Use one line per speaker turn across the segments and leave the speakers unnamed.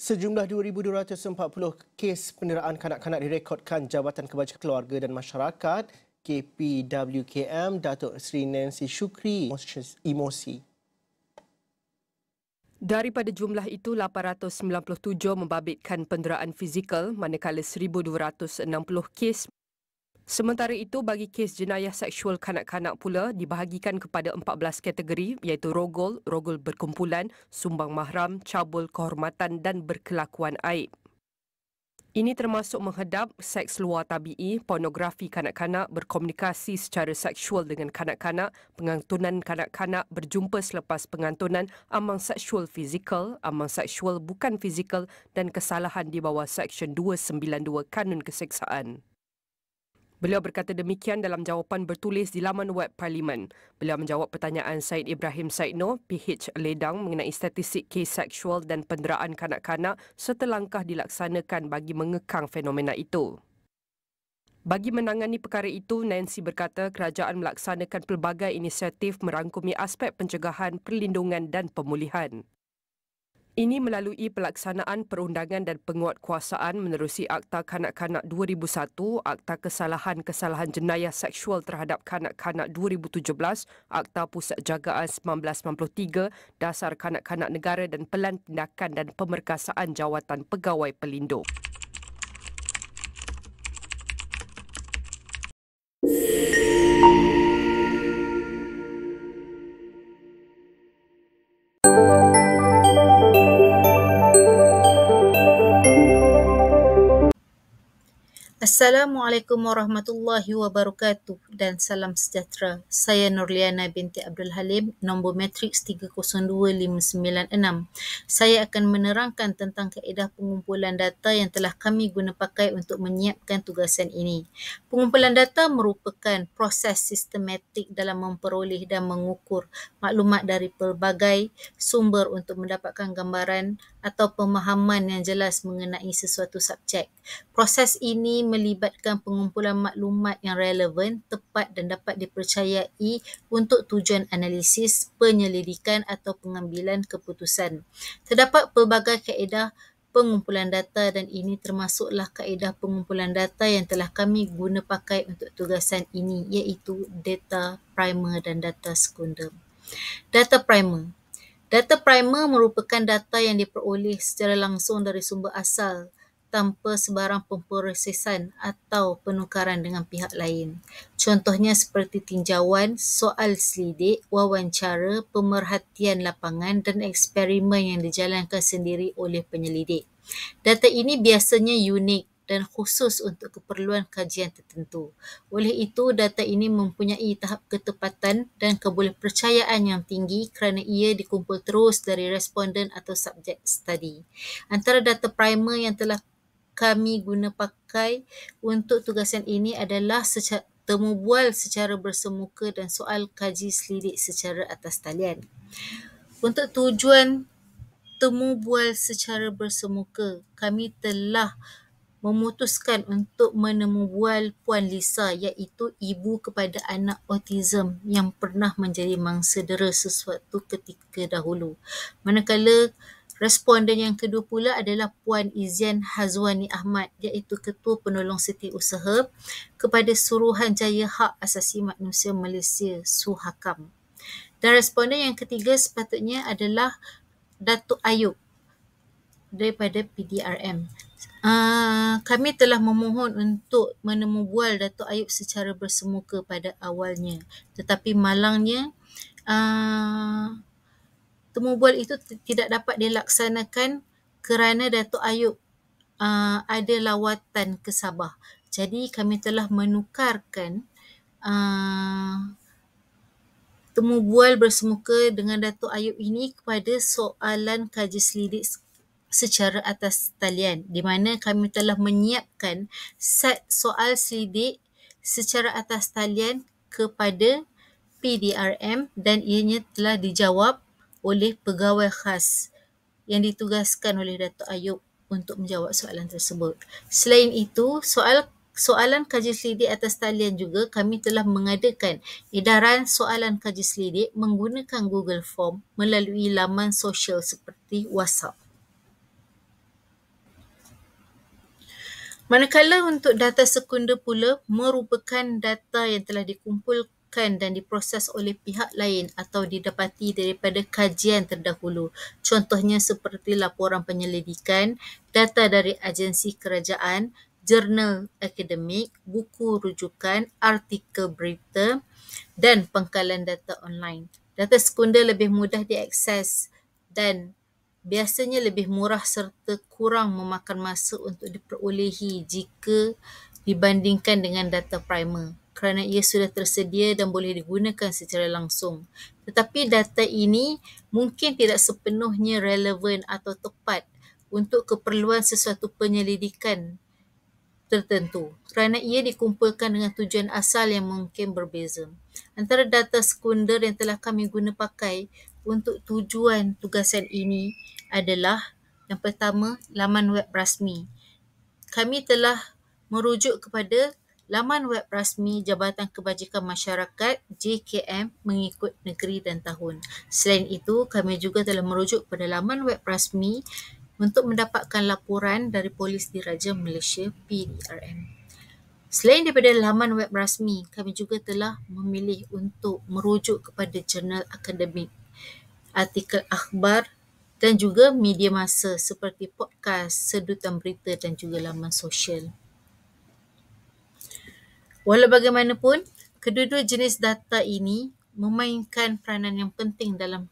Sejumlah 2,240 kes penderaan kanak-kanak direkodkan Jabatan Kebajikan Keluarga dan Masyarakat KPWKM Datuk Seri Nancy Shukri emosi.
Daripada jumlah itu, 897 membabitkan penderaan fizikal manakala 1,260 kes. Sementara itu, bagi kes jenayah seksual kanak-kanak pula dibahagikan kepada 14 kategori iaitu rogol berkumpulan, sumbang mahram, cabul kehormatan dan berkelakuan aib. Ini termasuk menghadap seks luar tabi'i, pornografi kanak-kanak, berkomunikasi secara seksual dengan kanak-kanak, pengantunan kanak-kanak, berjumpa selepas pengantunan, amang seksual fizikal, amang seksual bukan fizikal dan kesalahan di bawah Seksyen 292 Kanun Keseksaan. Beliau berkata demikian dalam jawapan bertulis di laman web Parlimen. Beliau menjawab pertanyaan Syed Ibrahim Saidno, PH Ledang mengenai statistik kes seksual dan penderaan kanak-kanak serta langkah dilaksanakan bagi mengekang fenomena itu. Bagi menangani perkara itu, Nancy berkata kerajaan melaksanakan pelbagai inisiatif merangkumi aspek pencegahan, perlindungan dan pemulihan. Ini melalui pelaksanaan perundangan dan penguatkuasaan menerusi Akta Kanak-Kanak 2001, Akta Kesalahan-Kesalahan Jenayah Seksual Terhadap Kanak-Kanak 2017, Akta Pusat Jagaan 1993, Dasar Kanak-Kanak Negara dan Pelan Tindakan dan Pemerkasaan Jawatan Pegawai Pelindung.
Assalamualaikum warahmatullahi wabarakatuh dan salam sejahtera. Saya Nurliana binti Abdul Halim, nombor matriks 302596. Saya akan menerangkan tentang kaedah pengumpulan data yang telah kami guna pakai untuk menyiapkan tugasan ini. Pengumpulan data merupakan proses sistematik dalam memperoleh dan mengukur maklumat dari pelbagai sumber untuk mendapatkan gambaran atau pemahaman yang jelas mengenai sesuatu subjek. Proses ini melibatkan pengumpulan maklumat yang relevan, tepat dan dapat dipercayai untuk tujuan analisis, penyelidikan atau pengambilan keputusan. Terdapat pelbagai kaedah pengumpulan data dan ini termasuklah kaedah pengumpulan data yang telah kami guna pakai untuk tugasan ini iaitu data primer dan data sekunder. Data primer. Data primer merupakan data yang diperoleh secara langsung dari sumber asal tanpa sebarang pemprosesan atau penukaran dengan pihak lain. Contohnya seperti tinjauan, soal selidik, wawancara, pemerhatian lapangan dan eksperimen yang dijalankan sendiri oleh penyelidik. Data ini biasanya unik dan khusus untuk keperluan kajian tertentu. Oleh itu, data ini mempunyai tahap ketepatan dan kebolehpercayaan yang tinggi kerana ia dikumpul terus dari responden atau subjek studi. Antara data primer yang telah kami guna pakai untuk tugasan ini adalah temu bual secara bersemuka dan soal kaji selidik secara atas talian. Untuk tujuan temu bual secara bersemuka, kami telah memutuskan untuk menemu bual Puan Lisa iaitu ibu kepada anak autism yang pernah menjadi mangsa dera sesuatu ketika dahulu. Manakala responden yang kedua pula adalah Puan Izian Hazwani Ahmad iaitu Ketua Penolong Setiausaha kepada Suruhanjaya Hak Asasi Manusia Malaysia Suhakam. Dan responden yang ketiga sepatutnya adalah Datuk Ayub daripada PDRM. Kami telah memohon untuk menemu bual Datuk Ayub secara bersemuka pada awalnya. Tetapi malangnya, temu bual itu tidak dapat dilaksanakan kerana Datuk Ayub ada lawatan ke Sabah. Jadi kami telah menukarkan temu bual bersemuka dengan Datuk Ayub ini kepada soalan kaji selidik secara atas talian, di mana kami telah menyiapkan set soal selidik secara atas talian kepada PDRM dan ianya telah dijawab oleh pegawai khas yang ditugaskan oleh Datuk Ayub untuk menjawab soalan tersebut. Selain itu, soalan kaji selidik atas talian juga kami telah mengadakan edaran soalan kaji selidik menggunakan Google Form melalui laman sosial seperti WhatsApp. Manakala untuk data sekunder pula merupakan data yang telah dikumpulkan dan diproses oleh pihak lain atau didapati daripada kajian terdahulu. Contohnya seperti laporan penyelidikan, data dari agensi kerajaan, jurnal akademik, buku rujukan, artikel berita dan pangkalan data online. Data sekunder lebih mudah diakses dan biasanya lebih murah serta kurang memakan masa untuk diperolehi jika dibandingkan dengan data primer kerana ia sudah tersedia dan boleh digunakan secara langsung. Tetapi data ini mungkin tidak sepenuhnya relevan atau tepat untuk keperluan sesuatu penyelidikan tertentu kerana ia dikumpulkan dengan tujuan asal yang mungkin berbeza. Antara data sekunder yang telah kami guna pakai untuk tujuan tugasan ini adalah yang pertama, laman web rasmi. Kami telah merujuk kepada laman web rasmi Jabatan Kebajikan Masyarakat JKM mengikut negeri dan tahun. Selain itu, kami juga telah merujuk kepada laman web rasmi untuk mendapatkan laporan dari Polis Diraja Malaysia PDRM. Selain daripada laman web rasmi, kami juga telah memilih untuk merujuk kepada jurnal akademik, artikel akhbar dan juga media massa seperti podcast, sedutan berita dan juga laman sosial. Walau bagaimanapun, kedua-dua jenis data ini memainkan peranan yang penting dalam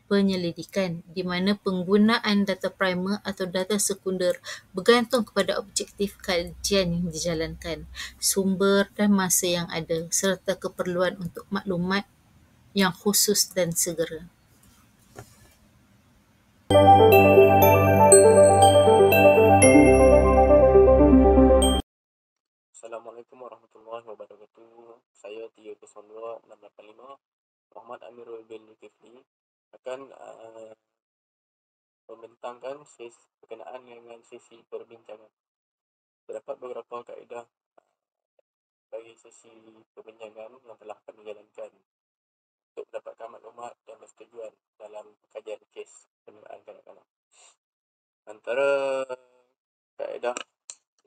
penyelidikan di mana penggunaan data primer atau data sekunder bergantung kepada objektif kajian yang dijalankan, sumber dan masa yang ada serta keperluan untuk maklumat yang khusus dan segera.
Assalamualaikum warahmatullahi wabarakatuh. Saya 302-685 Muhammad Amirul bin Zulkifli akan membentangkan sesi berkenaan dengan sesi perbincangan. Terdapat beberapa kaedah bagi sesi perbincangan yang telah kami jalankan untuk mendapatkan maklumat dan persetujuan dalam kajian kes penyertaan kanak-kanak. Antara kaedah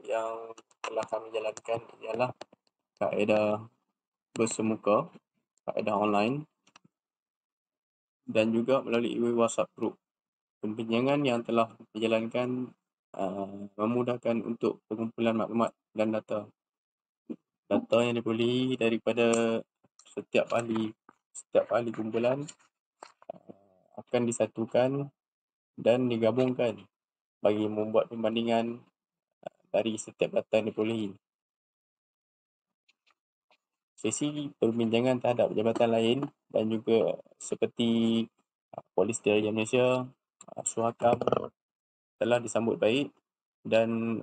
yang telah kami jalankan ialah kaedah bersemuka, kaedah online dan juga melalui WhatsApp group. Pembincangan yang telah dijalankan memudahkan untuk pengumpulan maklumat dan data. Data yang diperolehi daripada setiap ahli kumpulan akan disatukan dan digabungkan bagi membuat perbandingan dari setiap data yang diperolehi. Sesi perbincangan terhadap jabatan lain dan juga seperti Polis Diraja Malaysia, Suhakam telah disambut baik dan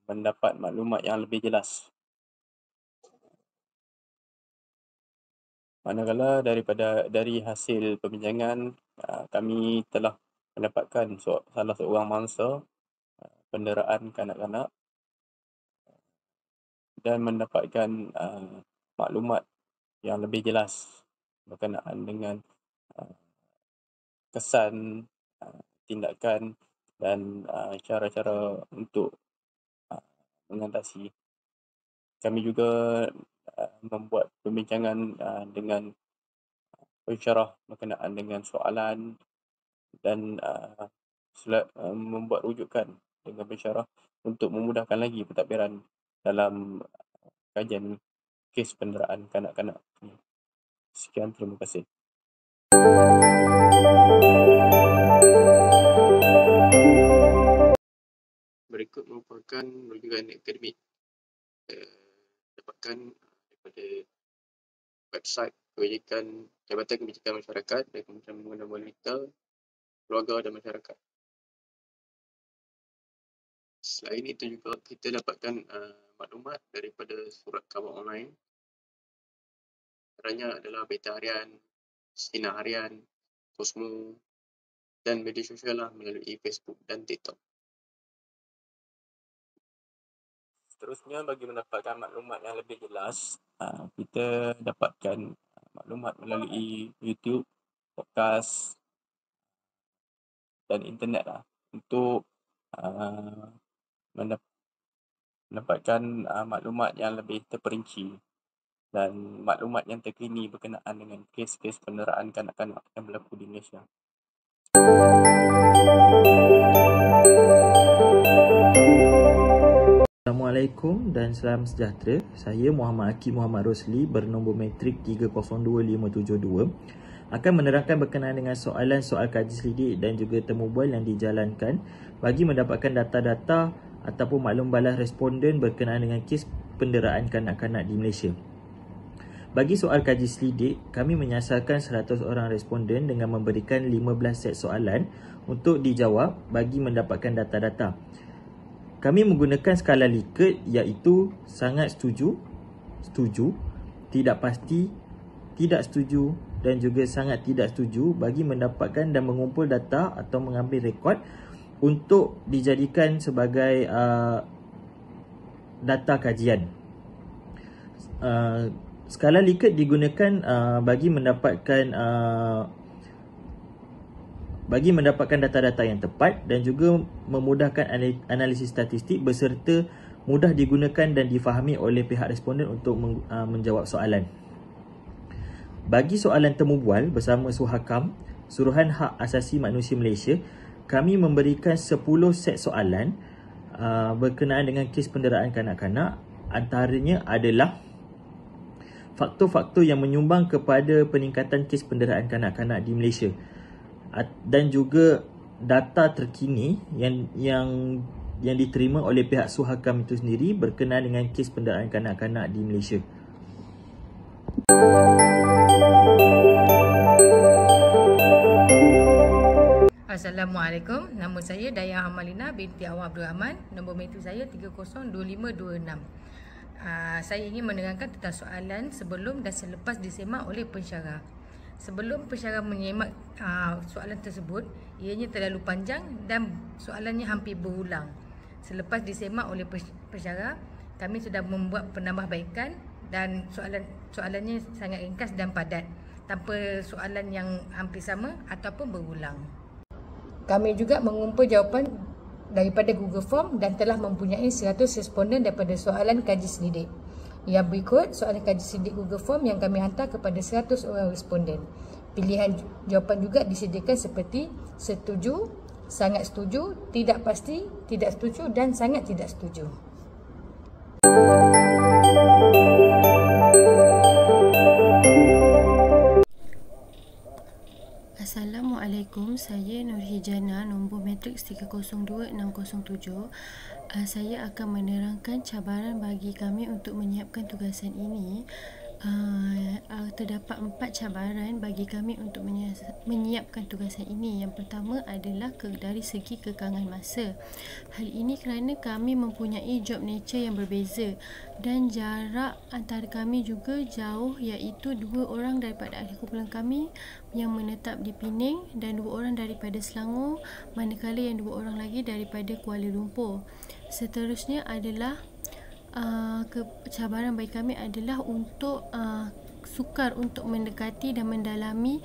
mendapat maklumat yang lebih jelas. Manakala dari hasil perbincangan, kami telah mendapatkan salah seorang mangsa penderaan kanak-kanak dan mendapatkan maklumat yang lebih jelas berkenaan dengan kesan, tindakan dan cara-cara untuk mengatasi. Kami juga membuat perbincangan dengan pensyarah berkenaan dengan soalan dan membuat rujukan dengan pensyarah untuk memudahkan lagi pentadbiran dalam kajian kes penderaan kanak-kanak. Sekian, terima kasih. Berikut merupakan rujukan akademik dapatkan daripada website Jabatan Kebajikan Masyarakat dan Kementerian Pembangunan Wanita, Keluarga dan Masyarakat. Selain itu juga kita dapatkan maklumat daripada surat khabar online. Antaranya adalah Berita Harian, Sinar Harian, Kosmo dan media sosial melalui Facebook dan TikTok. Seterusnya, bagi mendapatkan maklumat yang lebih jelas, kita dapatkan maklumat melalui YouTube, podcast dan internet untuk mendapatkan maklumat yang lebih terperinci dan maklumat yang terkini berkenaan dengan kes-kes penderaan kanak-kanak yang berlaku di Malaysia.
Assalamualaikum dan salam sejahtera. Saya Muhammad Hakim Muhammad Rosli bernombor matrik 302572 akan menerangkan berkenaan dengan soalan-soal kaji selidik dan juga temu bual yang dijalankan bagi mendapatkan data-data ataupun maklum balas responden berkenaan dengan kes penderaan kanak-kanak di Malaysia. Bagi soal kaji selidik, kami menyasarkan 100 orang responden dengan memberikan 15 set soalan untuk dijawab bagi mendapatkan data-data. Kami menggunakan skala Likert iaitu sangat setuju, setuju, tidak pasti, tidak setuju dan juga sangat tidak setuju bagi mendapatkan dan mengumpul data atau mengambil rekod untuk dijadikan sebagai data kajian. Skala Likert digunakan bagi mendapatkan data-data yang tepat dan juga memudahkan analisis statistik berserta mudah digunakan dan difahami oleh pihak responden untuk menjawab soalan. Bagi soalan temu bual bersama Suhakam, Suruhan Hak Asasi Manusia Malaysia, kami memberikan 10 set soalan berkenaan dengan kes penderaan kanak-kanak. Antaranya adalah faktor-faktor yang menyumbang kepada peningkatan kes penderaan kanak-kanak di Malaysia dan juga data terkini yang diterima oleh pihak Suhakam itu sendiri berkenaan dengan kes penderaan kanak-kanak di Malaysia.
Assalamualaikum, nama saya Dayah Hamalina binti Awang Abdul Rahman, nombor matrik saya 302526. Saya ingin menerangkan tentang soalan sebelum dan selepas disemak oleh pensyarah. Sebelum pensyarah menyemak soalan tersebut, ianya terlalu panjang dan soalannya hampir berulang. Selepas disemak oleh pensyarah, kami sudah membuat penambahbaikan dan soalannya sangat ringkas dan padat, tanpa soalan yang hampir sama ataupun berulang. Kami juga mengumpul jawapan daripada Google Form dan telah mempunyai 100 responden daripada soalan kaji selidik. Yang berikut soalan kaji selidik Google Form yang kami hantar kepada 100 orang responden. Pilihan jawapan juga disediakan seperti setuju, sangat setuju, tidak pasti, tidak setuju dan sangat tidak setuju.
Assalamualaikum, saya Nur Hijana, nombor matrik 302607. Saya akan menerangkan cabaran bagi kami untuk menyiapkan tugasan ini. Terdapat 4 cabaran bagi kami untuk menyiapkan tugasan ini. Yang pertama adalah dari segi kekangan masa. Hal ini kerana kami mempunyai job nature yang berbeza dan jarak antara kami juga jauh, iaitu 2 orang daripada ahli kumpulan kami yang menetap di Pening dan 2 orang daripada Selangor, manakala yang 2 orang lagi daripada Kuala Lumpur. Seterusnya adalah cabaran bagi kami adalah untuk sukar untuk mendekati dan mendalami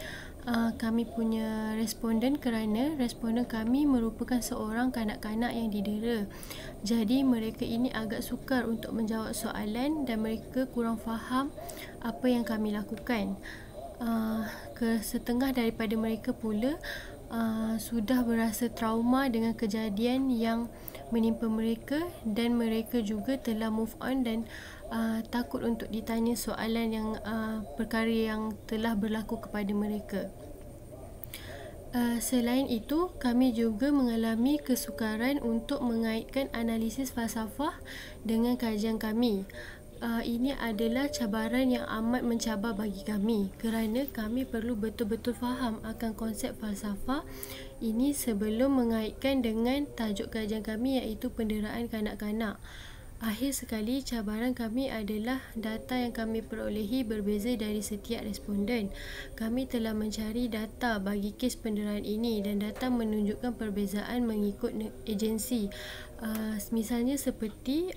kami punya responden kerana responden kami merupakan seorang kanak-kanak yang didera. Jadi mereka ini agak sukar untuk menjawab soalan dan mereka kurang faham apa yang kami lakukan. Setengah daripada mereka pula sudah berasa trauma dengan kejadian yang menimpa mereka dan mereka juga telah move on dan takut untuk ditanya soalan yang perkara yang telah berlaku kepada mereka. Selain itu, kami juga mengalami kesukaran untuk mengaitkan analisis falsafah dengan kajian kami. Ini adalah cabaran yang amat mencabar bagi kami kerana kami perlu betul-betul faham akan konsep falsafah ini sebelum mengaitkan dengan tajuk kajian kami, iaitu penderaan kanak-kanak. Akhir sekali, cabaran kami adalah data yang kami perolehi berbeza dari setiap responden. Kami telah mencari data bagi kes penderaan ini dan data menunjukkan perbezaan mengikut agensi. Misalnya seperti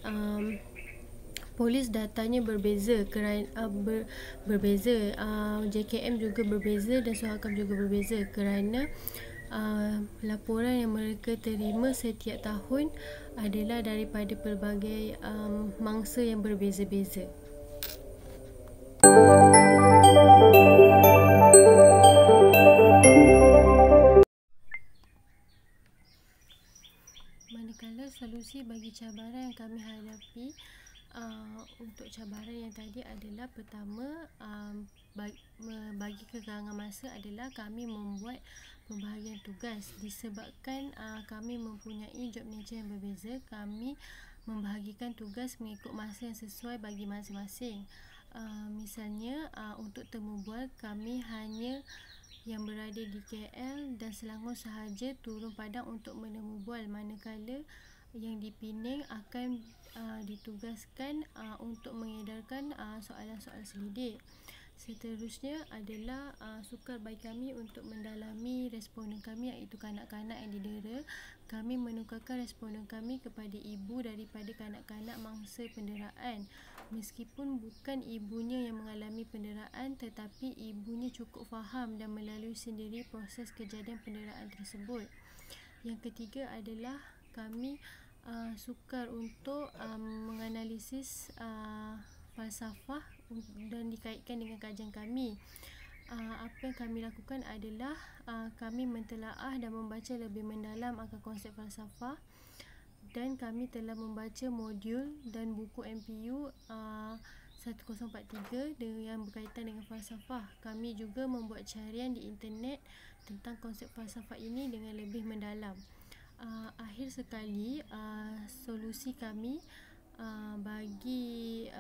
polis datanya berbeza berbeza, JKM juga berbeza dan Suhakam juga berbeza kerana laporan yang mereka terima setiap tahun adalah daripada pelbagai mangsa yang berbeza-beza. Manakala solusi bagi cabaran yang kami hadapi untuk cabaran yang tadi adalah pertama, bagi kekangan masa adalah kami membuat pembahagian tugas. Disebabkan kami mempunyai job nature yang berbeza, kami membahagikan tugas mengikut masa yang sesuai bagi masing-masing. Misalnya untuk temu bual, kami hanya yang berada di KL dan Selangor sahaja turun padang untuk menemu bual, manakala yang di Penang akan ditugaskan untuk mengedarkan soalan-soalan selidik. Seterusnya adalah sukar bagi kami untuk mendalami responden kami, iaitu kanak-kanak yang didera. Kami menukarkan responden kami kepada ibu daripada kanak-kanak mangsa penderaan. Meskipun bukan ibunya yang mengalami penderaan, tetapi ibunya cukup faham dan melalui sendiri proses kejadian penderaan tersebut. Yang ketiga adalah kami sukar untuk menganalisis falsafah dan dikaitkan dengan kajian kami. Apa yang kami lakukan adalah kami mentelaah dan membaca lebih mendalam akan konsep falsafah, dan kami telah membaca modul dan buku MPU 1043 yang berkaitan dengan falsafah. Kami juga membuat carian di internet tentang konsep falsafah ini dengan lebih mendalam. Akhir sekali, solusi kami bagi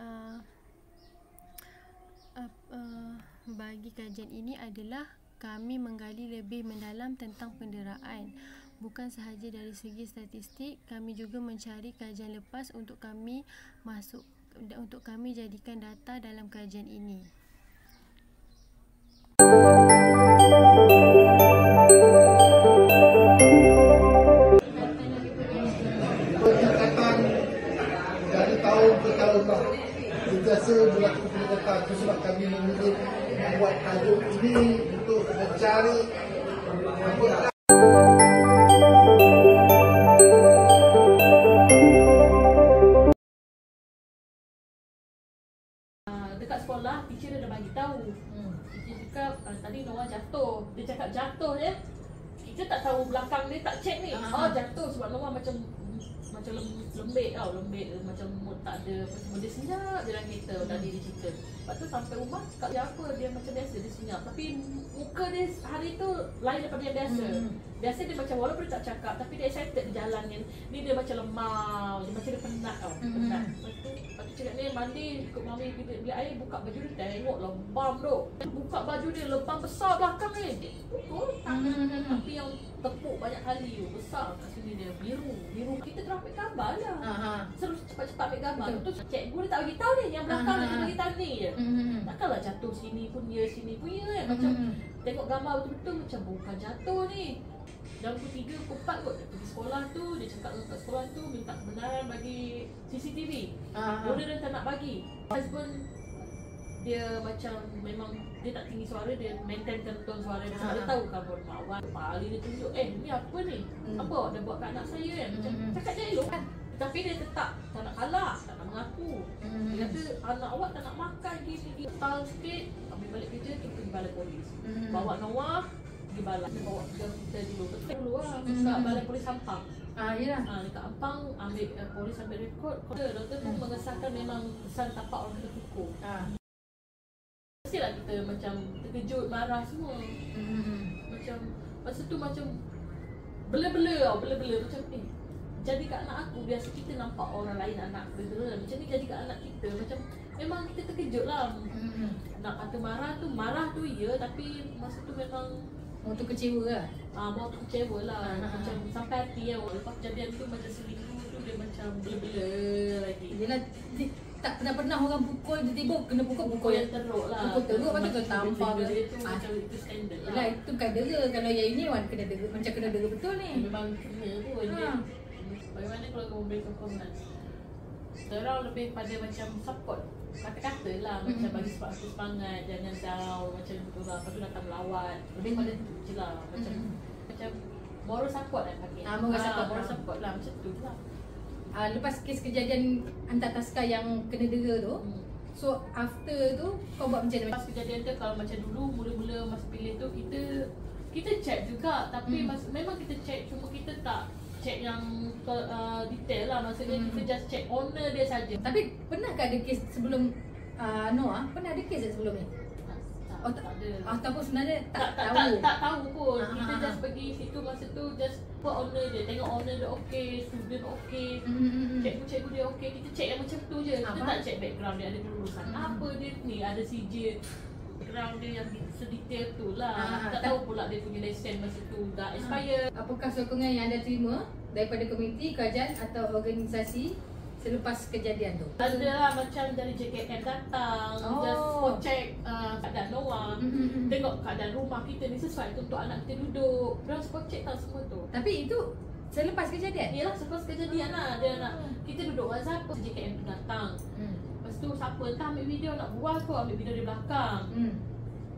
kajian ini adalah kami menggali lebih mendalam tentang penderaan. Bukan sahaja dari segi statistik, kami juga mencari kajian lepas untuk kami jadikan data dalam kajian ini.
Dari tahun ke tahun sentiasa berlaku peningkatan. Itu sebab kami memilih membuat tajuk ini untuk mencari
dekat sekolah, teacher dia dah bagi tahu. Teacher cakap tadi Noah jatuh. Dia cakap jatuh je. Kita tak tahu belakang dia, tak check ni. Jatuh sebab Noah macam lembik tau, macam mood tak ada, macam dia senyap je dalam kereta tadi dia cerita. Lepas tu sampai rumah cakap dia apa, dia macam biasa, dia senyap. Tapi muka dia hari tu lain daripada yang biasa. Biasa dia macam walaupun dia tak cakap, tapi dia excited di jalan ni dia macam lemau, dia macam dia penat tau, penat. Lepas tu cakap ni mandi ikut mami beli air, buka baju dia tengok lebam tu. Buka baju dia lebam besar belakang ni. Pukul tapi yang tepuk banyak kali tu, besar kat sini dia, biru. Kita terus ambil gambar lah. Terus cepat-cepat ambil gambar. Tu cikgu dia tak bagi tahu ni, yang belakang dia bagi tahu ni je. Takkanlah jatuh sini pun dia, sini pun ya kan. Macam tengok gambar betul-betul macam bukan jatuh ni. Dalam pukul 3, pukul 4 kot dia pergi sekolah tu, dia cakap dengan sekolah tu minta kebenaran bagi CCTV. Owner dia tak nak bagi. Husband dia macam memang dia tak tinggi suara, dia maintainkan tone suara dia sebab dia tahu kabur mawar. Paling dia tunjuk, ni apa ni? Apa awak dah buat kat anak saya kan? Macam cakap je elok kan. Tapi dia tetap tak nak kalah, tak nak mengaku. Dia kata anak awak tak nak makan gini. Tal sikit, ambil balik kerja, kita pergi balai polis. Bawa Noah pergi balai, bawa kita dulu. Betul dulu lah, kat balai polis Ampang. Dekat Ampang ambil polis ambil rekod. Doktor pun mengesahkan memang kesan tapak orang kena pukul. Mestilah kita macam terkejut, marah semua. Macam masa tu macam bela-bela tau, macam jadi kat anak aku, biasa kita nampak orang lain anak bela-bela. Macam ni jadi kat anak kita, macam memang kita terkejut lah. Nak kata marah tu ya, tapi masa tu memang
mau tu kecewa lah.
Mau tu kecewa lah. Macam sampai hati lah. Lepas kejadian tu macam selingkuh tu dia macam bela-bela lagi.
Yelah, tak pernah orang pukul, tiba-tiba kena pukul
yang teruk lah.
Pukul teruk, lepas tu kena tampar
dia tu macam itu skandal lah.
Yelah, itu bukan dera. Kalau yang ini kena dera, macam kena dera betul ni.
Memang kena pun dia. Bagaimana kalau kamu beri sokongan? Terang lebih pada macam support. Kata-kata lah, macam bagi semangat, jangan down, macam tu lah. Lepas tu datang melawat. Lebih pada tu je lah. Macam moral support lah panggil.
Moral support.
Moral support lah macam tu lah.
Lepas kes kejadian Antartaska yang kena dera tu, so after tu kau buat macam mana?
Pas kejadian tu, kalau macam dulu mula-mula masa pilih tu kita check juga, tapi memang kita check, cuma kita tak check yang detail lah. Maksudnya kita just check owner dia saja.
Tapi pernahkah ada kes sebelum Noah? Pernah ada kes sebelum ni?
Tak ada.
Ataupun sebenarnya tak
tahu pun. Kita just pergi situ masa tu, just buat owner dia, tengok owner dia okey, student okey, cikgu dia okey. Kita check yang macam tu je. Kita tak check background dia, ada kelulusan apa dia ni, ada CJ background dia yang sedetail tu lah. Tak tahu pula dia punya lesen masa tu dah expire.
Apakah sokongan yang anda terima daripada komuniti, kerajaan atau organisasi selepas kejadian tu?
Ada lah, macam dari JKM datang, just for check keadaan Noah, tengok keadaan rumah kita ni sesuai untuk anak kita duduk. Diorang spot check tau semua tu.
Tapi itu selepas kejadian?
Yelah, selepas kejadian lah. Dia nak kita duduk WhatsApp, JKM tu datang. Lepas tu siapa entah ambil video nak buat tu, ambil video di belakang.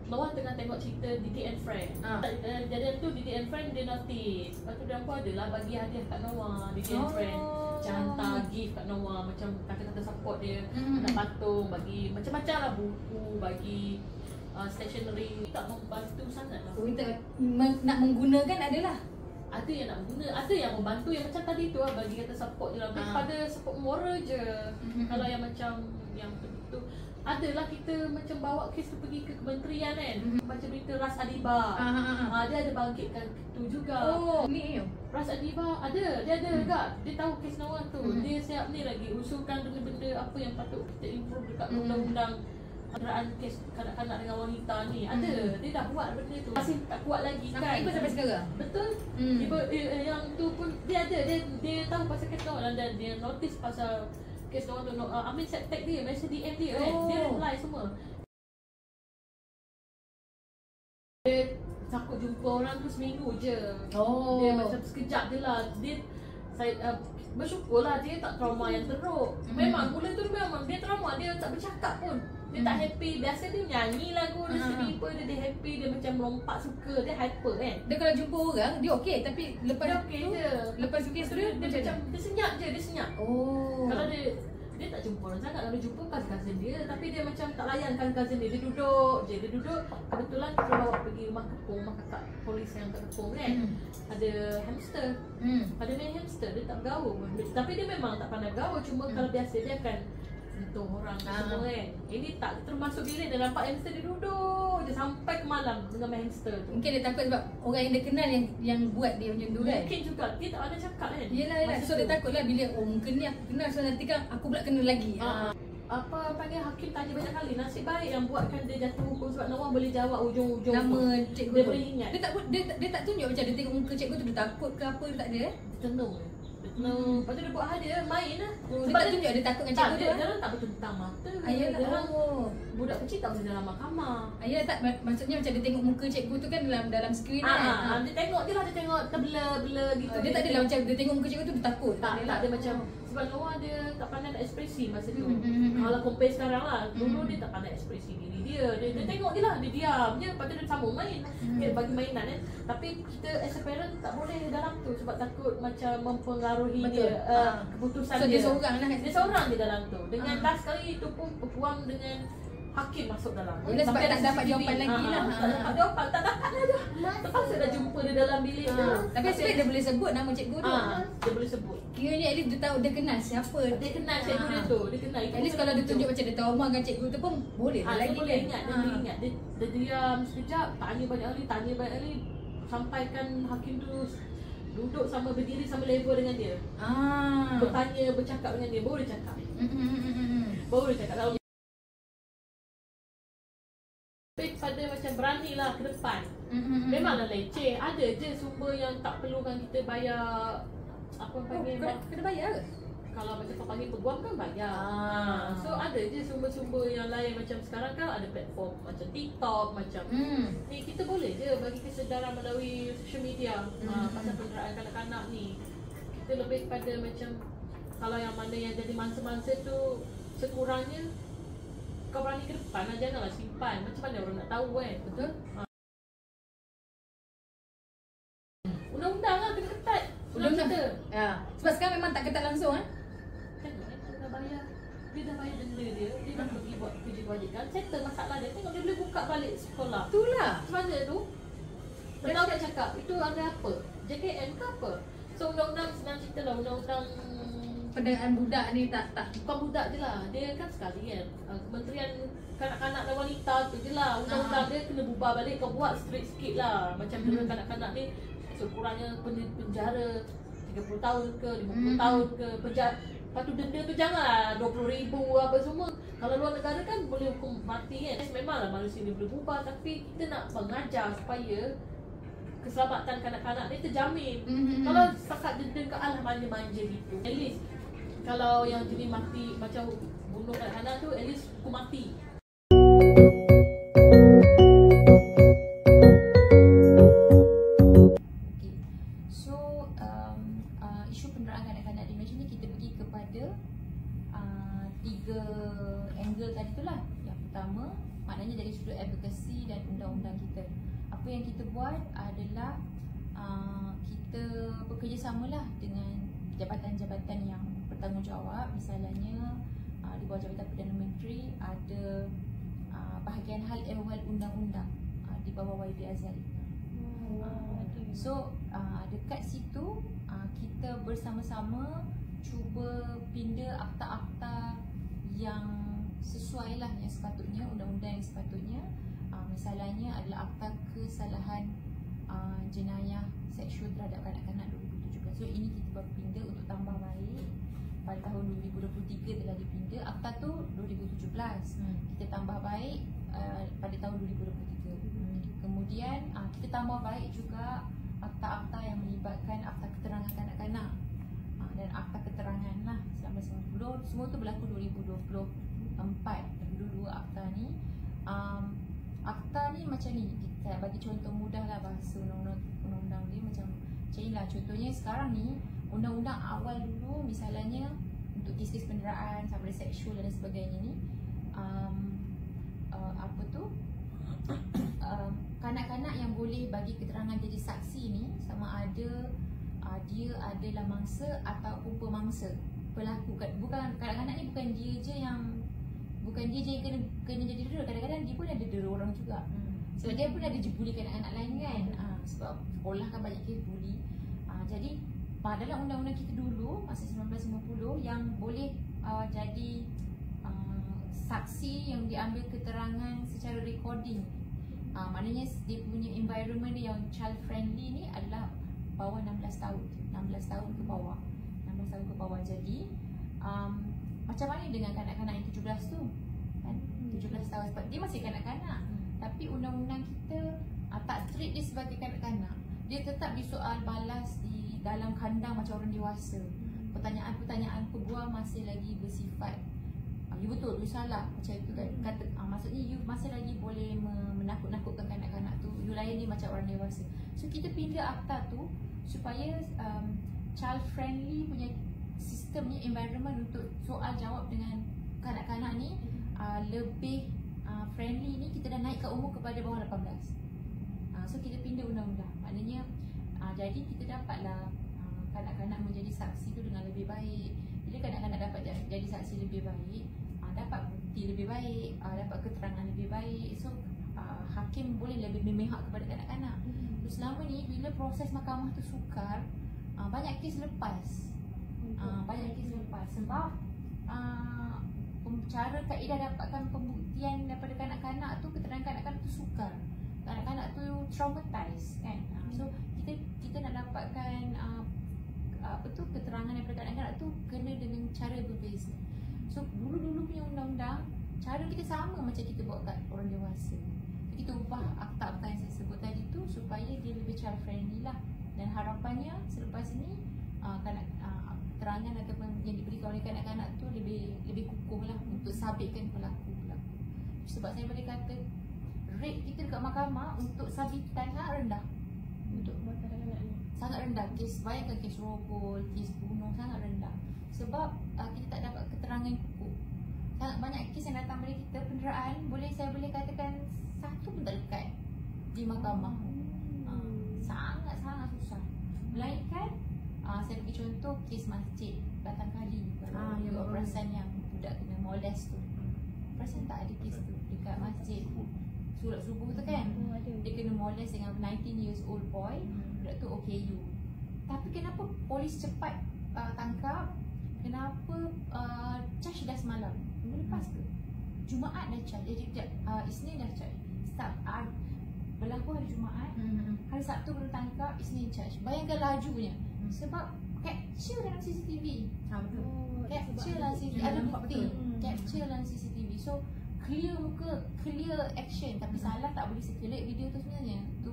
Noah tengah tengok cerita Didi and Friend. Kejadian tu Didi and Friend dia notice. Lepas tu dia pun adalah bagi hadiah kat Noah, Didi and Friend. Macam hantar gift kat Noah, macam kata-kata support dia. Nak patung, bagi macam-macam lah, buku, bagi stationery. Tak membantu sangat lah.
Nak menggunakan adalah?
Ada yang nak guna, ada yang membantu, yang macam tadi tu lah, bagi kata support je lah. Pada support moral je. Kalau yang macam yang tu adalah kita macam bawa kes tu pergi ke kementerian kan. Baca berita Ras Adiba. Dia ada bangkitkan tu juga.
Ni
Ras Adiba dia ada juga. Dia tahu kes Noah tu. Dia siap ni lagi usulkan benda-benda apa yang patut kita improve dekat undang-undang penderaan kes kanak-kanak dengan wanita ni. Ada. Dia dah buat benda tu. Masih tak kuat lagi kan.
Sampai sekarang.
Betul. Yang tu pun dia ada. Dia tahu pasal kes Noah dan dia notice pasal kes Noah tu. Amin set tag dia, message DM dia kan. Dia reply semua. Dia takut jumpa orang tu seminggu je. Dia macam sekejap je lah. Saya bersyukurlah dia tak trauma yang teruk. Memang mula tu memang dia trauma, dia tak bercakap pun. Dia tak happy. Biasa dia nyanyi lagu, dia sedih apa, dia happy, dia macam melompat suka, dia hyper kan.
Dia kalau jumpa orang dia okey, tapi lepas
dia okey je.
Lepas kes tu dia
macam dia senyap je, dia senyap. Kalau dia tak jumpa orang sangat. Kalau jumpa cousin dia, tapi dia macam tak layankan cousin dia. Dia duduk je, dia duduk. Kebetulan kita bawa pergi rumah kepung, rumah kakak polis yang kat kepung kan. Ada hamster. Ada main hamster, dia tak bergaul. Tapi dia memang tak pandai bergaul. Cuma kalau biasa dia akan sentuh orang semua kan. Ini tak termasuk diri. Dia nampak hamster, dia duduk je sampai ke malam dengan main hamster tu.
Mungkin dia takut sebab orang yang dia kenal yang buat dia macam tu kan.
Mungkin juga. Dia tak ada cakap kan.
Yelah. So dia takut lah bila mungkin ni aku kenal, so nanti kan aku pula kena lagi.
Apa panggil hakim tanya banyak kali. Nasib baik yang buatkan dia jatuh hukum sebab Noah boleh jawab ujung-ujung
nama cikgu
dia
tu.
boleh ingat.
Dia tak tunjuk macam dia tengok muka cikgu tu, dia takut ke apa, dia tak ada
Tenung. Lepas tu dia buat hadiah, main lah.
Dia tak tunjuk dia takut dengan cikgu tu.
Dia tak bertentang mata.
Ayalah.
Budak kecil tak boleh dalam mahkamah.
Ayalah tak, maksudnya macam dia tengok muka cikgu tu kan dalam skrin kan.
Dia tengok je lah, dia tengok terblur gitu.
Dia tak adalah macam dia tengok muka cikgu tu dia takut.
Tak, dia macam sebab Noah dia tak pandai nak ekspresi masa tu. Kalau compare sekarang lah, dulu dia tak pandai ekspresi diri dia. Dia tengok je lah, dia diam je. Lepas tu dia sambung main. Dia bagi mainan kan. Tapi kita as a parent tak boleh dalam tu sebab takut macam mempengaruhi dia keputusan
dia. So
dia
seorang lah.
Dia seorang je dalam tu. Dengan last kali itu pun peguam dengan hakim masuk dalam.
Yelah, sebab tak dapat jawapan lagi lah.
Tak dapat jawapan, tak dapat lah. Terpaksa dah jumpa dia dalam bilik tu.
Tapi sebenarnya dia boleh sebut nama cikgu tu.
Dia boleh sebut.
Kiranya at least dia tahu, dia kenal siapa.
Dia kenal cikgu dia tu. Dia kenal.
At least kalau dia tunjuk macam dia trauma dengan cikgu tu pun boleh lah lagi.
Dia boleh ingat. Dia boleh ingat. Dia diam sekejap, tanya banyak kali. Sampaikan hakim tu duduk sama, berdiri sama level dengan dia. Bertanya, bercakap dengan dia. Baru dia cakap. Baru dia cakap. Pada macam beranilah ke depan. Memanglah leceh. Ada je sumber yang tak perlukan kita bayar. Apa panggil?
Kena bayar ke?
Kalau macam kau panggil peguam kan bayar. So ada je sumber-sumber yang lain. Macam sekarang kan ada platform macam TikTok, macam ni kita boleh je bagi kesedaran melalui social media pasal penderaan kanak-kanak ni. Kita lebih pada macam kalau yang mana yang jadi mangsa-mangsa tu sekurangnya kau berani ke depan lah, janganlah simpan. Macam mana orang nak tahu kan? Betul? Undang-undang bayar. Dia dah bayar denda dia dah pergi buat kerja kewajikan, settle masalah dia, tengok dia boleh buka balik sekolah.
Itulah.
Macam mana tu? Tahu tak cakap, itu ada apa? JKN ke apa? So undang-undang senang cerita lah, undang-undang
Perdagangan budak ni tak
bukan budak je lah. Dia kan sekali kan Kementerian Kanak-Kanak dan Wanita tu je lah. Undang-undang dia kena bubar balik, kau buat strict sikit lah. Macam kanak-kanak ni sekurangnya penjara 30 tahun ke 50 tahun ke penjara. Lepas tu denda tu janganlah 20,000 apa semua. Kalau luar negara kan boleh hukum mati kan. Memanglah manusia ni boleh bubar, tapi kita nak mengajar supaya keselamatan kanak-kanak ni terjamin. Kalau setakat denda ke alah manja-manja gitu, at least kalau yang jenis mati macam bunuh kanak-kanak tu, at least hukum mati.
So isu penderaan kanak-kanak di Malaysia ni kita pergi kepada 3 angle tadi tu lah. Yang pertama maknanya dari sudut advokasi dan undang-undang kita. Apa yang kita buat adalah kita bekerjasamalah dengan jabatan-jabatan yang bertanggungjawab. Misalnya di bawah Jabatan Perdana Menteri ada bahagian hal ehwal undang-undang di bawah YB Azali. So dekat situ kita bersama-sama cuba pinda akta-akta yang sesuai lah, yang sepatutnya, undang-undang yang sepatutnya. Misalnya adalah akta kesalahan jenayah seksual terhadap kanak-kanak 2017. So ini kita baru pinda untuk tambah baik. Pada tahun 2023 telah dipinda. Akta tu 2017. Kita tambah baik pada tahun 2023. Kemudian kita tambah baik juga akta-akta yang melibatkan akta keterangan kanak-kanak dan akta keterangan lah selama 90. Semua tu berlaku 2024. Dua akta ni. Akta ni macam ni, kita bagi contoh mudah lah bahasa undang-undang dia macam inilah. Contohnya sekarang ni undang-undang awal dulu, misalnya untuk kes-kes penderaan sampai seksual dan sebagainya ni, kanak-kanak yang boleh bagi keterangan jadi saksi ni sama ada dia adalah mangsa ataupun pemangsa pelaku. Bukan kanak-kanak ni bukan dia je yang kena jadi dera. Kadang-kadang dia pun ada dera orang juga. Sebab dia pun ada je bully kanak-kanak lain kan. Sebab sekolah kan banyak kes bully. Jadi dalam undang-undang kita dulu masa 1950 yang boleh jadi saksi yang diambil keterangan secara recording, maknanya dia punya environment yang child friendly ni adalah bawah 16 tahun. 16 tahun ke bawah. 16 tahun ke bawah. Jadi macam mana dengan kanak-kanak yang 17 tu? Kan? 17 tahun, sebab dia masih kanak-kanak. Tapi undang-undang kita tak treat dia sebagai kanak-kanak. Dia tetap disoal balas di dalam kandang macam orang dewasa. Pertanyaan-pertanyaan peguam masih lagi bersifat you betul, you salah, macam itu kan. Maksudnya you masih lagi boleh menakut-nakutkan kanak-kanak tu. You layan dia macam orang dewasa. So kita pindah akta tu supaya child friendly punya sistem ni, environment untuk soal jawab dengan kanak-kanak ni lebih friendly ni. Kita dah naikkan umur kepada bawah 18. So kita pindah undang-undang. Maknanya jadi kita dapatlah kanak-kanak menjadi saksi tu dengan lebih baik. Bila kanak-kanak dapat jadi saksi lebih baik, dapat bukti lebih baik, dapat keterangan lebih baik. So hakim boleh lebih memihak kepada kanak-kanak. So selama ni bila proses mahkamah tu sukar, banyak kes lepas. Banyak kes lepas sebab cara kaedah dapatkan pembuktian daripada kanak-kanak tu, keterangan kanak-kanak tu sukar. Kanak-kanak tu traumatized kan. So kita nak dapatkan keterangan daripada kanak-kanak tu kena dengan cara berbeza. So dulu-dulu punya undang-undang cara kita sama macam kita buat kat orang dewasa. Kita ubah akta-akta yang saya sebut tadi tu supaya dia lebih child friendly lah. Dan harapannya selepas ni keterangan ataupun yang diberikan oleh kanak-kanak tu lebih kukuh lah untuk sabitkan pelaku. Sebab saya boleh kata rate kita dekat mahkamah untuk sabitan sangat rendah. Untuk kanak-kanak ni sangat rendah. Bayangkan kes rogol, kes bunuh sangat rendah. Sebab kita tak dapat keterangan yang kukuh. Sangat banyak kes yang datang pada kita penderaan, saya boleh katakan satu pun tak dekat di mahkamah. Sangat-sangat susah. Melainkan saya bagi contoh kes masjid Batang Kali. Kalau operasi perasan yang budak kena molest tu. Perasan tak ada kes tu dekat masjid Surat Subuh tu kan? Dia kena molest dengan 19 years old boy. Budak tu OKU. Tapi kenapa polis cepat tangkap? Kenapa charge dah semalam? Minggu lepas ke? Jumaat dah charge. Isnin dah charge. Berlaku hari Jumaat, hari Sabtu baru tangkap, Isnin charge. Bayangkan lajunya. Sebab capture dalam CCTV. Capture dalam CCTV. Ada bukti. Capture dalam CCTV. So clear muka, clear action. Tapi salah tak boleh circulate video tu sebenarnya. Tu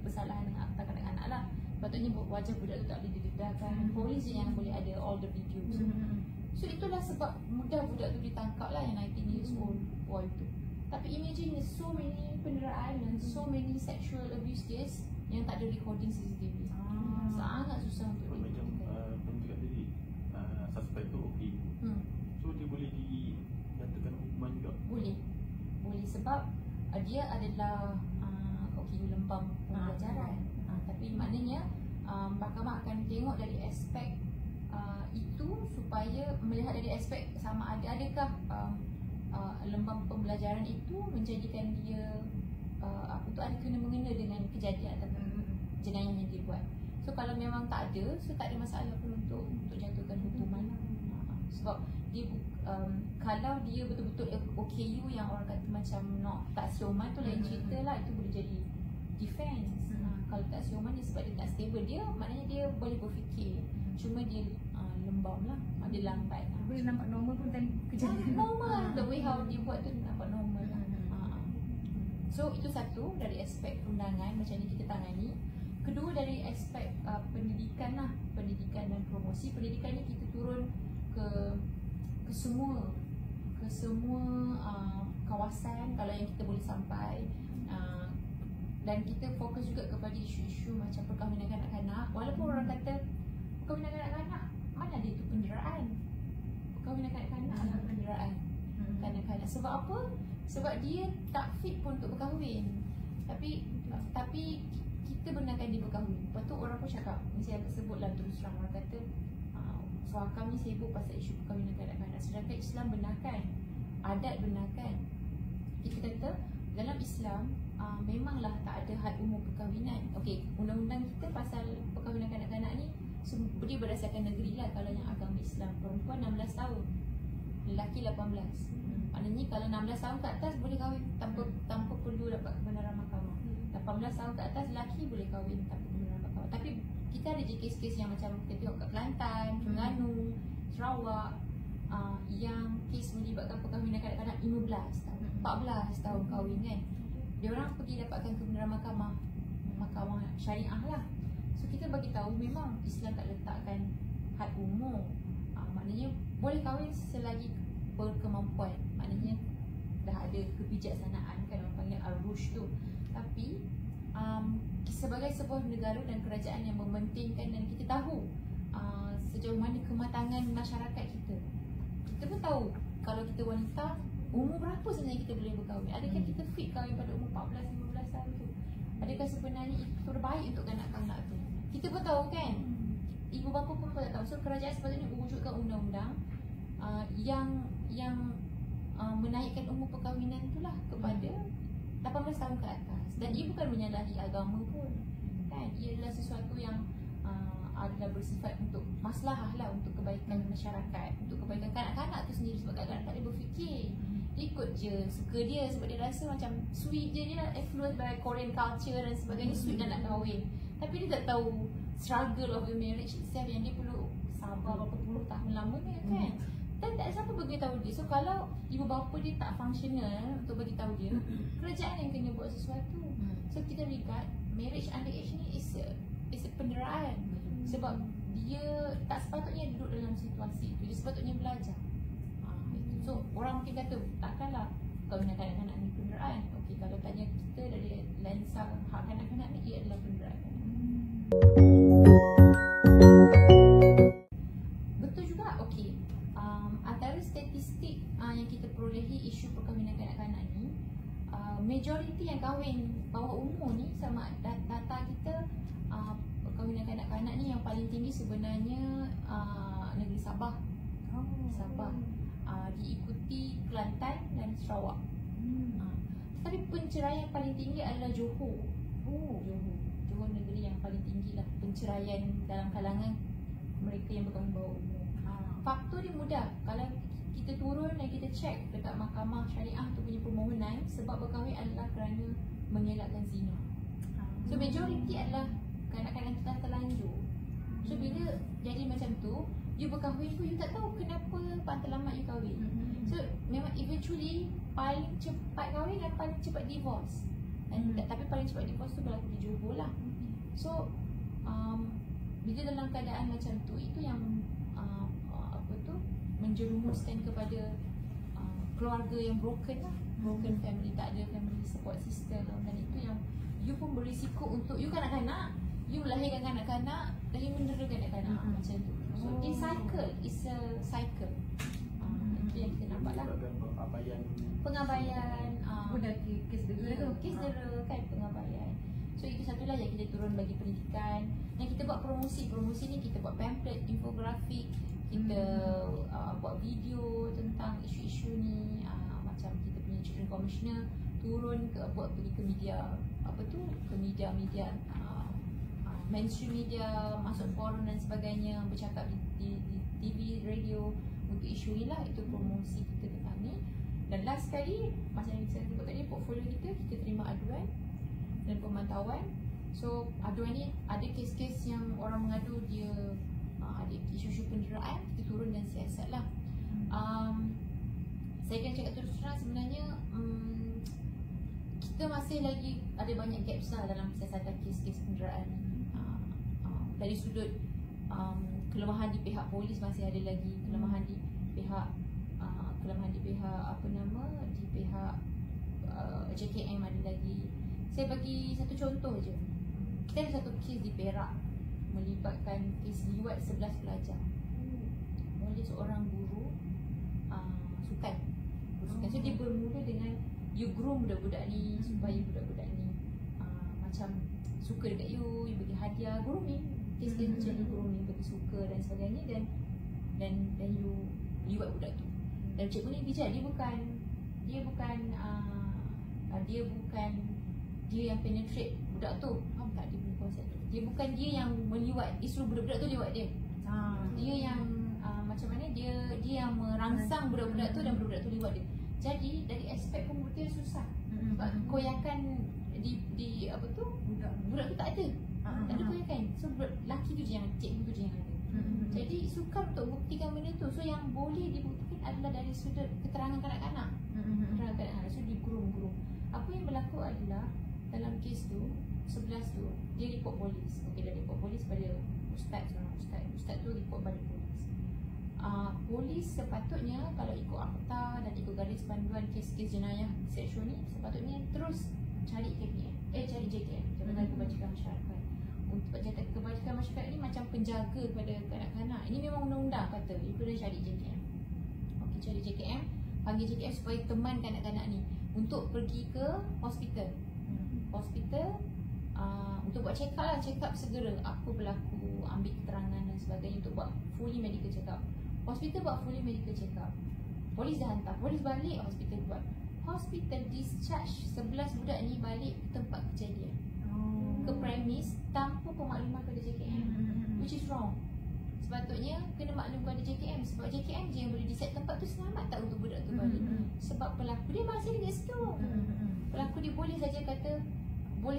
bersalahan dengan akta kanak-kanak lah. Patutnya wajah budak tu tak boleh didedahkan. Polis je yang boleh ada all the videos. So itulah sebab mudah budak tu ditangkap lah, yang 19 years old boy tu. Tapi imagine there's so many penderaan dan so many sexual abuse case yang tak ada recording CCTV. Sangat susah untuk
macam penjaga tadi, suspect tu okey. So dia boleh dijatuhkan hukuman juga? Boleh
sebab dia adalah OKU lembam pembelajaran. Tapi maknanya mahkamah akan tengok dari aspek itu supaya melihat dari aspek sama adakah lembam pembelajaran itu menjadikan dia ada kena-mengena dengan kejadian atau jenayah yang dia buat. So kalau memang tak ada, so tak ada masalah pun untuk jatuhkan hukuman. Sebab dia kalau dia betul-betul OKU yang orang kata macam tak sioman tu lain cerita lah, itu boleh jadi defense. Kalau tak sioman dia sebab dia tak stable, dia maknanya dia boleh berfikir, cuma dia lembam lah, dia lambat.
Boleh nampak normal pun dan kejadian
normal. The way how dia buat tu nampak normal lah. So itu satu dari aspek undangan macam ni kita tangani. Kedua dari aspek pendidikan lah, pendidikan dan promosi. Pendidikan ni kita turun ke semua kawasan kalau yang kita boleh sampai, dan kita fokus juga kepada isu-isu macam perkahwinan kanak-kanak. Walaupun orang kata perkahwinan kanak-kanak, mana ada itu penderaan? Perkahwinan kanak-kanak adalah penderaan kanak-kanak. Sebab apa? Sebab dia tak fit pun untuk berkahwin. Tapi kita benarkan dia berkahwin. Lepas tu orang pun cakap, saya sebutlah terus terang, orang kata suakam ni sibuk pasal isu perkahwinan kanak-kanak, sedangkan Islam benarkan, adat benarkan. Kita kata dalam Islam memanglah tak ada had umur perkahwinan. Okey, undang-undang kita pasal perkahwinan kanak-kanak ni dia berdasarkan negeri lah. Kalau yang agama Islam, perempuan 16 tahun, lelaki 18. Maknanya kalau 16 tahun ke atas boleh kahwin tanpa perlu dapat kebenaran mahkamah. 18 tahun ke atas lelaki boleh kahwin tanpa kebenaran mahkamah. Tapi kita ada je kes-kes yang macam kita tengok kat Kelantan, Terengganu, Sarawak, yang kes melibatkan perkahwinan kanak-kanak 15 tahun, 14 tahun kahwin kan. Diorang pergi dapatkan kebenaran mahkamah syariah lah. So kita bagi tahu memang Islam tak letakkan had umur. Maknanya boleh kahwin selagi berkemampuan. Maknanya dah ada kebijaksanaan kan, orang panggil al-rushd tu. Tapi sebagai sebuah negara dan kerajaan yang mementingkan, dan kita tahu sejauh mana kematangan masyarakat kita. Kita pun tahu kalau kita wanita, umur berapa sebenarnya kita boleh berkahwin. Adakah kita fit kahwin pada umur 14-15 tahun tu? Adakah sebenarnya itu terbaik untuk kanak-kanak tu? Kita pun tahu kan, ibu bapa pun tak tahu. So kerajaan sepatutnya wujudkan undang-undang yang menaikkan umur perkahwinan itulah kepada 18 tahun ke atas. Dan ia bukan menyalahi agama pun kan, ia adalah sesuatu yang adalah bersifat untuk maslahah lah, untuk kebaikan masyarakat, untuk kebaikan kanak-kanak tu sendiri. Sebab kanak-kanak tak ada berfikir, dia ikut je suka dia, sebab dia rasa macam sweet je, dia influenced by Korean culture dan sebagainya, sweet dan nak kahwin. Tapi dia tak tahu struggle of the marriage itself, yang dia perlu sabar berapa puluh tahun lamanya kan. Dan tak ada siapa beritahu dia. So kalau ibu bapa dia tak functional untuk beritahu dia, kerajaan yang kena buat sesuatu. So kita regard marriage underage ni is a penderaan. Sebab dia tak sepatutnya duduk dalam situasi itu, dia sepatutnya belajar. So orang mungkin kata takkanlah kahwinan kanak-kanak ni penderaan. Okey, kalau tanya kita dari lensa hak kanak-kanak ni, ia adalah penderaan. Betul juga. Okey, antara statistik yang kita perolehi isu perkahwinan kanak-kanak ni, majoriti yang kahwin bawah umur ni, sama data kita, perkahwinan kanak-kanak ni yang paling tinggi sebenarnya negeri Sabah, Sabah. Diikuti Kelantan dan Sarawak. Tetapi penceraian paling tinggi adalah Johor. Johor negeri yang paling tinggi lah penceraian dalam kalangan mereka yang bertanggung bawah umur. Faktor dia mudah. Kalau kita turun dan kita cek dekat mahkamah syariah tu punya permohonan, sebab berkahwin adalah kerana mengelakkan zina. So majoriti adalah kanak-kanak kita terlanjur. So bila jadi macam tu, you berkahwin tu you tak tahu kenapa terlambat you kahwin. So memang eventually paling cepat kahwin dan paling cepat divorce. Tapi paling cepat divorce tu berlaku di Johor lah. So bila dalam keadaan macam tu, itu yang menjerumuskan kepada keluarga yang broken lah, broken family, tak ada family support system, dan itu yang you pun berisiko untuk you kanak-kanak, you melahirkan kanak-kanak dan you mendera kanak-kanak macam tu. So this cycle is a cycle. Itu yang kita nampak lah. Pengabaian, kes dera kan, pengabaian. So itu satulah yang kita turun bagi pendidikan. Yang kita buat promosi ni kita buat pamphlet, infografik, kita buat video tentang isu-isu ni. Macam kita punya Children Commissioner turun pergi ke media, ke media mainstream media, masuk forum dan sebagainya, bercakap di TV, radio untuk isu ni lah. Itu promosi kita tentang ni. Dan last sekali, macam yang saya sebut tadi, portfolio kita terima aduan dan pemantauan. So aduan ni ada kes-kes yang orang mengadu dia ada isu-isu penderaan, kita turun dan siasat lah. Saya akan cakap terus terang, sebenarnya kita masih lagi ada banyak gaps lah dalam siasatan kes-kes penderaan ni. Dari sudut kelemahan di pihak polis masih ada lagi, kelemahan di pihak di pihak JKM ada lagi. Saya bagi satu contoh je. Kita ada satu kes di Perak melibatkan kes liwat 11 pelajar oleh seorang guru sukan. So dia bermula dengan you groom budak-budak ni supaya budak-budak ni macam suka dekat you bagi hadiah, grooming. Kes dia macam you grooming, bagi suka dan sebagainya, dan you liwat budak tu. Dan cikgu ni bijak, dia bukan dia yang penetrate budak tu. Faham tak dia punya konsep tu? Dia bukan dia yang meliwat, dia suruh budak-budak tu liwat dia. Dia yang macam mana dia yang merangsang budak-budak tu dan budak-budak tu liwat dia. Jadi dari aspek pembuktian susah. Sebab koyakan di budak tu tak ada. Tak ada koyakan. So lelaki tu je yang, cikgu tu je yang ada. Jadi sukar untuk buktikan benda tu. So yang boleh dibuktikan adalah dari sudut keterangan kanak-kanak. Keterangan kanak-kanak. So di-groom. Apa yang berlaku adalah dalam kes tu 11 tu dia report polis. Okey, dia report polis pada ustaz. Ustaz tu report pada polis. Polis sepatutnya kalau ikut akta dan ikut garis panduan kes-kes jenayah seksual ni, sepatutnya terus cari JKM, Jabatan Kebajikan Masyarakat. Untuk Jabatan Kebajikan Masyarakat ni macam penjaga kepada kanak-kanak. Ini memang undang-undang kata you kena cari JKM. Okey, cari JKM, panggil JKM supaya teman kanak-kanak ni untuk pergi ke hospital. Untuk buat check up segera apa berlaku, ambil keterangan dan sebagainya, untuk buat fully medical check up. Hospital buat fully medical check up. Polis dah hantar, polis balik, hospital buat. Hospital discharge 11 budak ni balik ke tempat kejadian. Ke premis tanpa pemakluman kepada JKM, which is wrong. Sepatutnya kena maklum kepada JKM, sebab JKM je yang boleh decide tempat tu selamat tak untuk budak tu balik. Sebab pelaku dia masih dekat situ. Pelaku dia boleh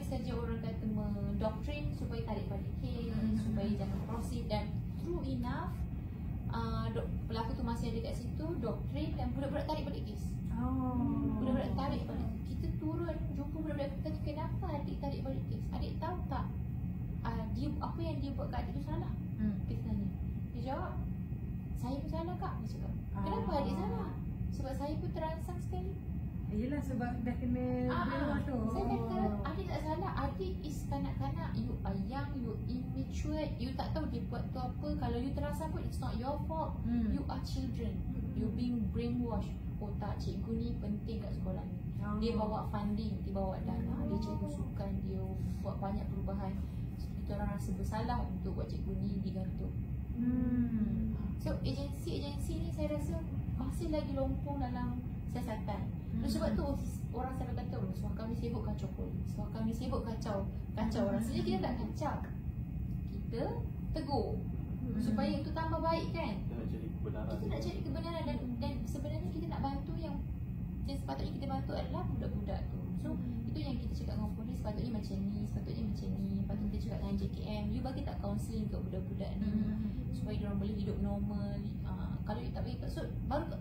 saja orang kata mendoktrin supaya tarik balik kes, supaya jangan proceed, dan true enough pelaku tu masih ada kat situ, doktrin, dan budak-budak tarik balik kes. Budak-budak tarik balik. Kita turun jumpa budak-budak, kita tanya kenapa adik tarik balik kes. Adik tahu tak dia apa yang dia buat kat adik tu salah? Kita tanya. Dia jawab, saya pun salah kak. Dia cakap, kenapa adik salah? Sebab saya pun terangsang sekali.
Yelah, sebab dah kena bela tu.
Saya kata adik tak salah. Adik is kanak-kanak. You are young, you immature, you tak tahu dia buat tu apa. Kalau you terangsang pun it's not your fault. You are children. You being brainwashed. Oh tak, cikgu ni penting kat sekolah ni. Dia bawa funding, dia bawa dana, dia cikgu sukan, dia buat banyak perubahan. Kita orang rasa bersalah untuk buat cikgu ni digantung. So agensi-agensi ni saya rasa masih lagi lompong dalam siasatan. Sebab tu orang selalu kata suaka ni sibuk kacau polis, suaka ni sibuk kacau orang. Sebenarnya kita tak kacau, kita tegur supaya itu tambah baik kan. Kita nak cari kebenaran dan sebenarnya kita nak bantu yang sepatutnya kita bantu adalah budak-budak tu. So itu yang kita cakap dengan polis, sepatutnya macam ni, patut kita cakap dengan JKM, you bagi tak counselling untuk budak-budak ni supaya diorang boleh hidup normal. Kalau you tak bagi, so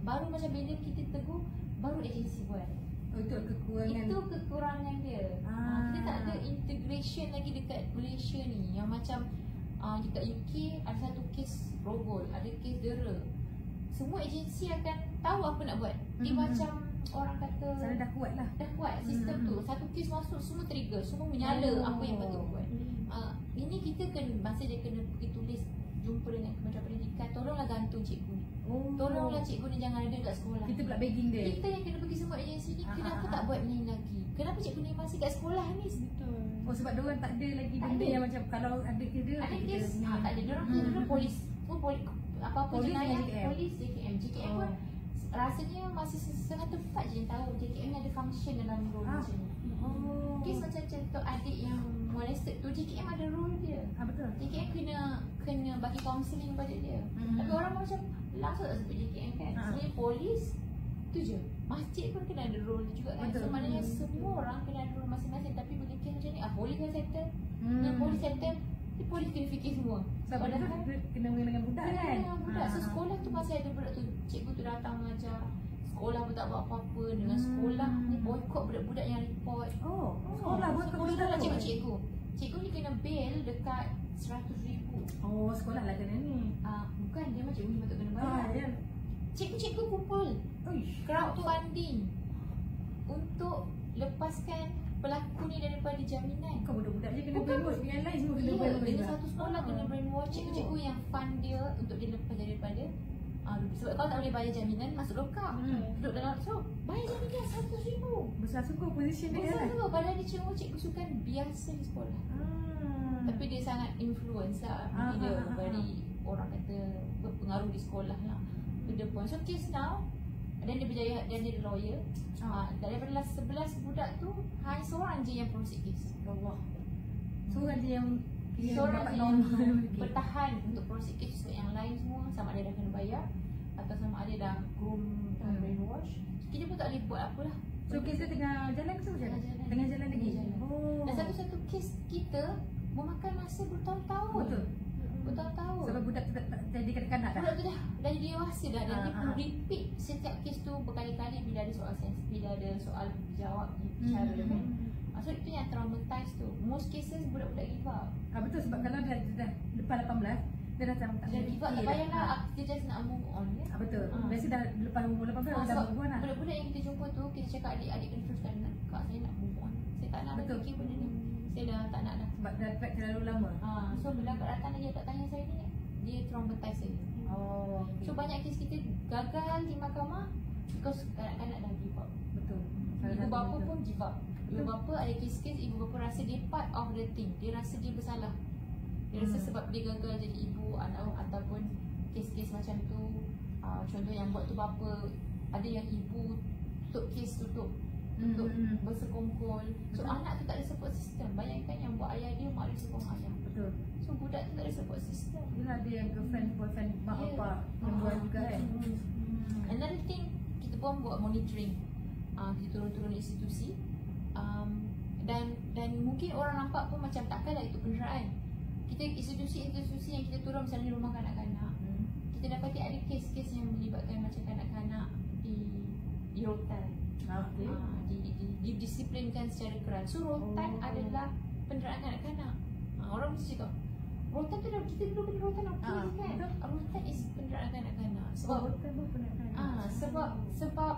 baru macam bila kita tegur, baru agensi buat.
Itu
kekurangan dia. Kita tak ada integration lagi dekat Malaysia ni. Yang macam dekat UK ada satu kes rogol, ada kes dera. Semua agensi akan tahu apa nak buat. Dia macam orang kata
sana dah kuat lah.
Dah kuat sistem tu. Satu kes masuk semua trigger, semua menyala apa yang patut buat. Ini kita kena, masa dia kena pergi tulis jumpa dengan Kementerian Pendidikan, tolonglah gantung cikgu ni. Tolonglah cikgu ni jangan ada kat sekolah.
Kita pula begging dia.
Kita yang kena pergi semua agensi ni, kenapa tak buat ni lagi? Kenapa cikgu ni masih kat sekolah ni?
Betul. Sebab diorang tak ada lagi benda yang macam kalau ada kes dia.
Ada kes, tak ada. Diorang kena polis. Apa-apa jenayah, polis, JKM pun rasanya masih setengah tepat je yang tahu JKM ada function dalam role macam ni. Kes macam contoh adik yang molested tu, JKM ada role dia.
Betul.
JKM kena bagi counselling pada dia. Tapi orang macam langsung tak sebut JKM kan. Sebenarnya polis tu je. Masjid pun kena ada role dia juga kan. So maknanya semua orang kena ada role masing-masing. Tapi bila kes macam ni, polis kan settle. Dengan polis settle, polis kena fikir semua.
Sebab padahal kena dengan budak kan.
Kena dengan budak. So sekolah tu masih ada budak tu. Cikgu tu datang mengajar. Sekolah pun tak buat apa-apa. Dengan sekolah ni boycott budak-budak yang report.
Sekolah boycott budak
lah cikgu. Cikgu ni kena bail dekat 100,000.
Sekolah lah kena ni.
Bukan, dia macam cikgu ni patut kena bayar. Cikgu-cikgu kumpul crowdfunding untuk lepaskan pelaku ni daripada jaminan.
Kau budak-budak je kena brainwash, yang lain semua kena brainwash.
Dengan satu sekolah kena brainwash. Cikgu-cikgu yang fund dia untuk dia lepas daripada sebab kalau tak boleh bayar jaminan, masuk lokap, duduk dalam, so bayar jaminan 100,000.
Besar sungguh position dia kan.
Besar padahal dia cuma cikgu sukan biasa di sekolah. Tapi dia sangat influence lah. Dia bagi orang kata berpengaruh di sekolah lah. To the point. So case now, dan dia berjaya, dan dia lawyer. Daripada 11 budak tu, hanya seorang je yang prosek kes.
Allah. Seorang je yang
seorang yang bertahan untuk prosek kes. So yang lain semua sama ada dah kena bayar atau sama ada dah groom brainwash. Kita pun tak boleh buat apalah.
So kes dia tengah jalan ke macam mana? Tengah jalan lagi.
Dan satu-satu kes kita memakan masa bertahun-tahun.
Betul.
Bertahun-tahun.
Sebab budak tu tak jadi kanak-kanak dah.
Budak tu dah jadi dewasa dah. Dan dia perlu repeat setiap kes tu berkali-kali bila ada soal sensitif, bila ada soal jawab bicara kan. So itu yang traumatized tu. Most cases budak-budak give up.
Betul, sebab kalau dia dah lepas 18, dia dah tak
give up, tak payahlah. Dia just nak move on ya.
Betul. Biasa dah lepas umur 18 dah move on lah.
Budak-budak yang kita jumpa tu, kita cakap adik-adik kena teruskan. Kak, saya nak move on. Saya tak nak fikir benda ni. Saya dah tak nak dah.
Sebab dah track terlalu lama.
So bila akak datang lagi akak tanya saya ni, dia traumatized saya.
Okay.
So banyak kes kita gagal di mahkamah because kanak-kanak dah give up.
Betul.
Ibu bapa pun give up. Ibu bapa ada kes-kes ibu bapa rasa dia part of the thing. Dia rasa dia bersalah. Dia rasa sebab dia gagal jadi ibu ataupun kes-kes macam tu. Contoh yang buat tu bapa, ada yang ibu tutup kes tutup bersekongkol. So anak tu tak ada support system. Bayangkan yang buat ayah dia, mak dia sokong ayah.
Betul.
So budak tu tak ada support system.
Yelah, ada yang girlfriend, boyfriend, mak bapak yang buat juga kan.
Another thing, kita pun buat monitoring. Kita turun-turun institusi. Dan mungkin orang nampak pun macam takkanlah itu penderaan. Kita institusi-institusi yang kita turun, misalnya rumah kanak-kanak, kita dapati ada kes-kes yang melibatkan macam kanak-kanak di rotan. Didisiplinkan secara keras. So rotan adalah penderaan kanak-kanak. Orang mesti cakap rotan tu dah, kita dulu kena rotan kan. Rotan is penderaan kanak-kanak. Sebab
rotan pun penderaan.
Sebab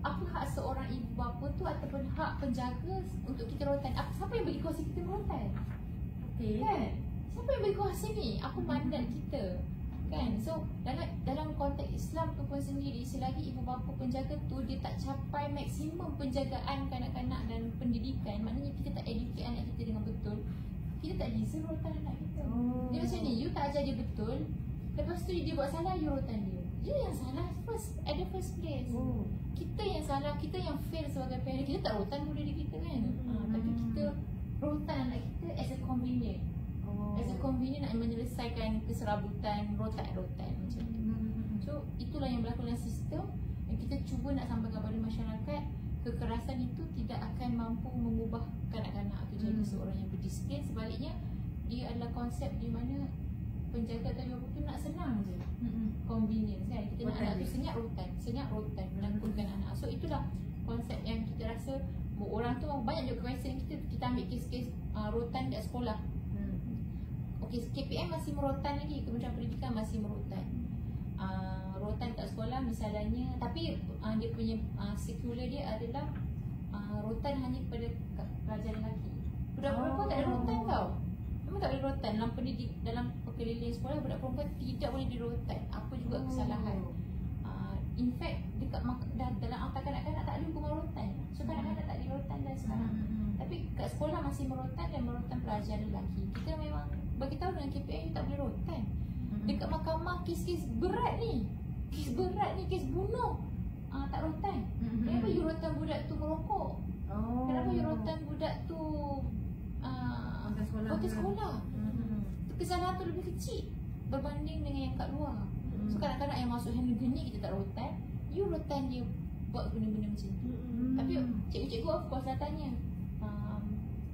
apa hak seorang ibu bapa tu ataupun hak penjaga untuk kita rotan? Siapa yang bagi kuasa kita merotan? Kan? Siapa yang bagi kuasa ni? Apa mandat kita? Kan? So dalam konteks Islam tu pun sendiri, selagi ibu bapa penjaga tu dia tak capai maksimum penjagaan kanak-kanak dan pendidikan, maknanya kita tak educate anak kita dengan betul, kita tak deserve rotan anak kita. Dia macam ni, you tak ajar dia betul, lepas tu dia buat salah, you rotan dia. Dia yang salah at the first place. Kita yang salah, kita yang fail sebagai parent. Kita tak rotan murid kita kan. Tapi kita rotan anak kita as a convenient. As a convenient nak menyelesaikan keserabutan, rotan-rotan macam tu. So itulah yang berlaku dalam sistem. Yang kita cuba nak sampaikan kepada masyarakat, kekerasan itu tidak akan mampu mengubah kanak-kanak atau jadi seorang yang berdisiplin. Sebaliknya, dia adalah konsep di mana penjaga tanggungjawab tu nak senang je. Convenience kan. Kita nak anak tu senyap rotan menangkulkan anak. So itulah konsep yang kita rasa orang tu banyak juga question kita ambil kes-kes rotan kat sekolah. Okey, KPM masih merotan lagi, Kementerian Pendidikan masih merotan. Rotan kat sekolah misalnya, tapi dia punya sekular dia adalah rotan hanya kepada pelajar lelaki. Budak perempuan tak ada rotan tau. Memang tak boleh rotan dalam perkeliling sekolah. Budak perempuan tidak boleh dirotan. Apa juga kesalahan. In fact, dekat dalam akta kanak-kanak tak ada hukuman rotan. So kanak-kanak tak dirotan dah sekarang. Tapi kat sekolah masih merotan dan merotan pelajar lelaki. Kita memang bagi tahu dengan KPM tak boleh rotan. Dekat mahkamah kes-kes berat ni, kes bunuh, tak rotan. Kenapa you rotan budak tu merokok? Kenapa you rotan budak tu hotel sekolah? Kesalahan tu lebih kecil berbanding dengan yang kat luar. So kadang-kadang yang masuk handle geni kita tak rotan, you rotan dia buat benda-benda macam tu. Tapi cikgu-cikgu of course dah tanya,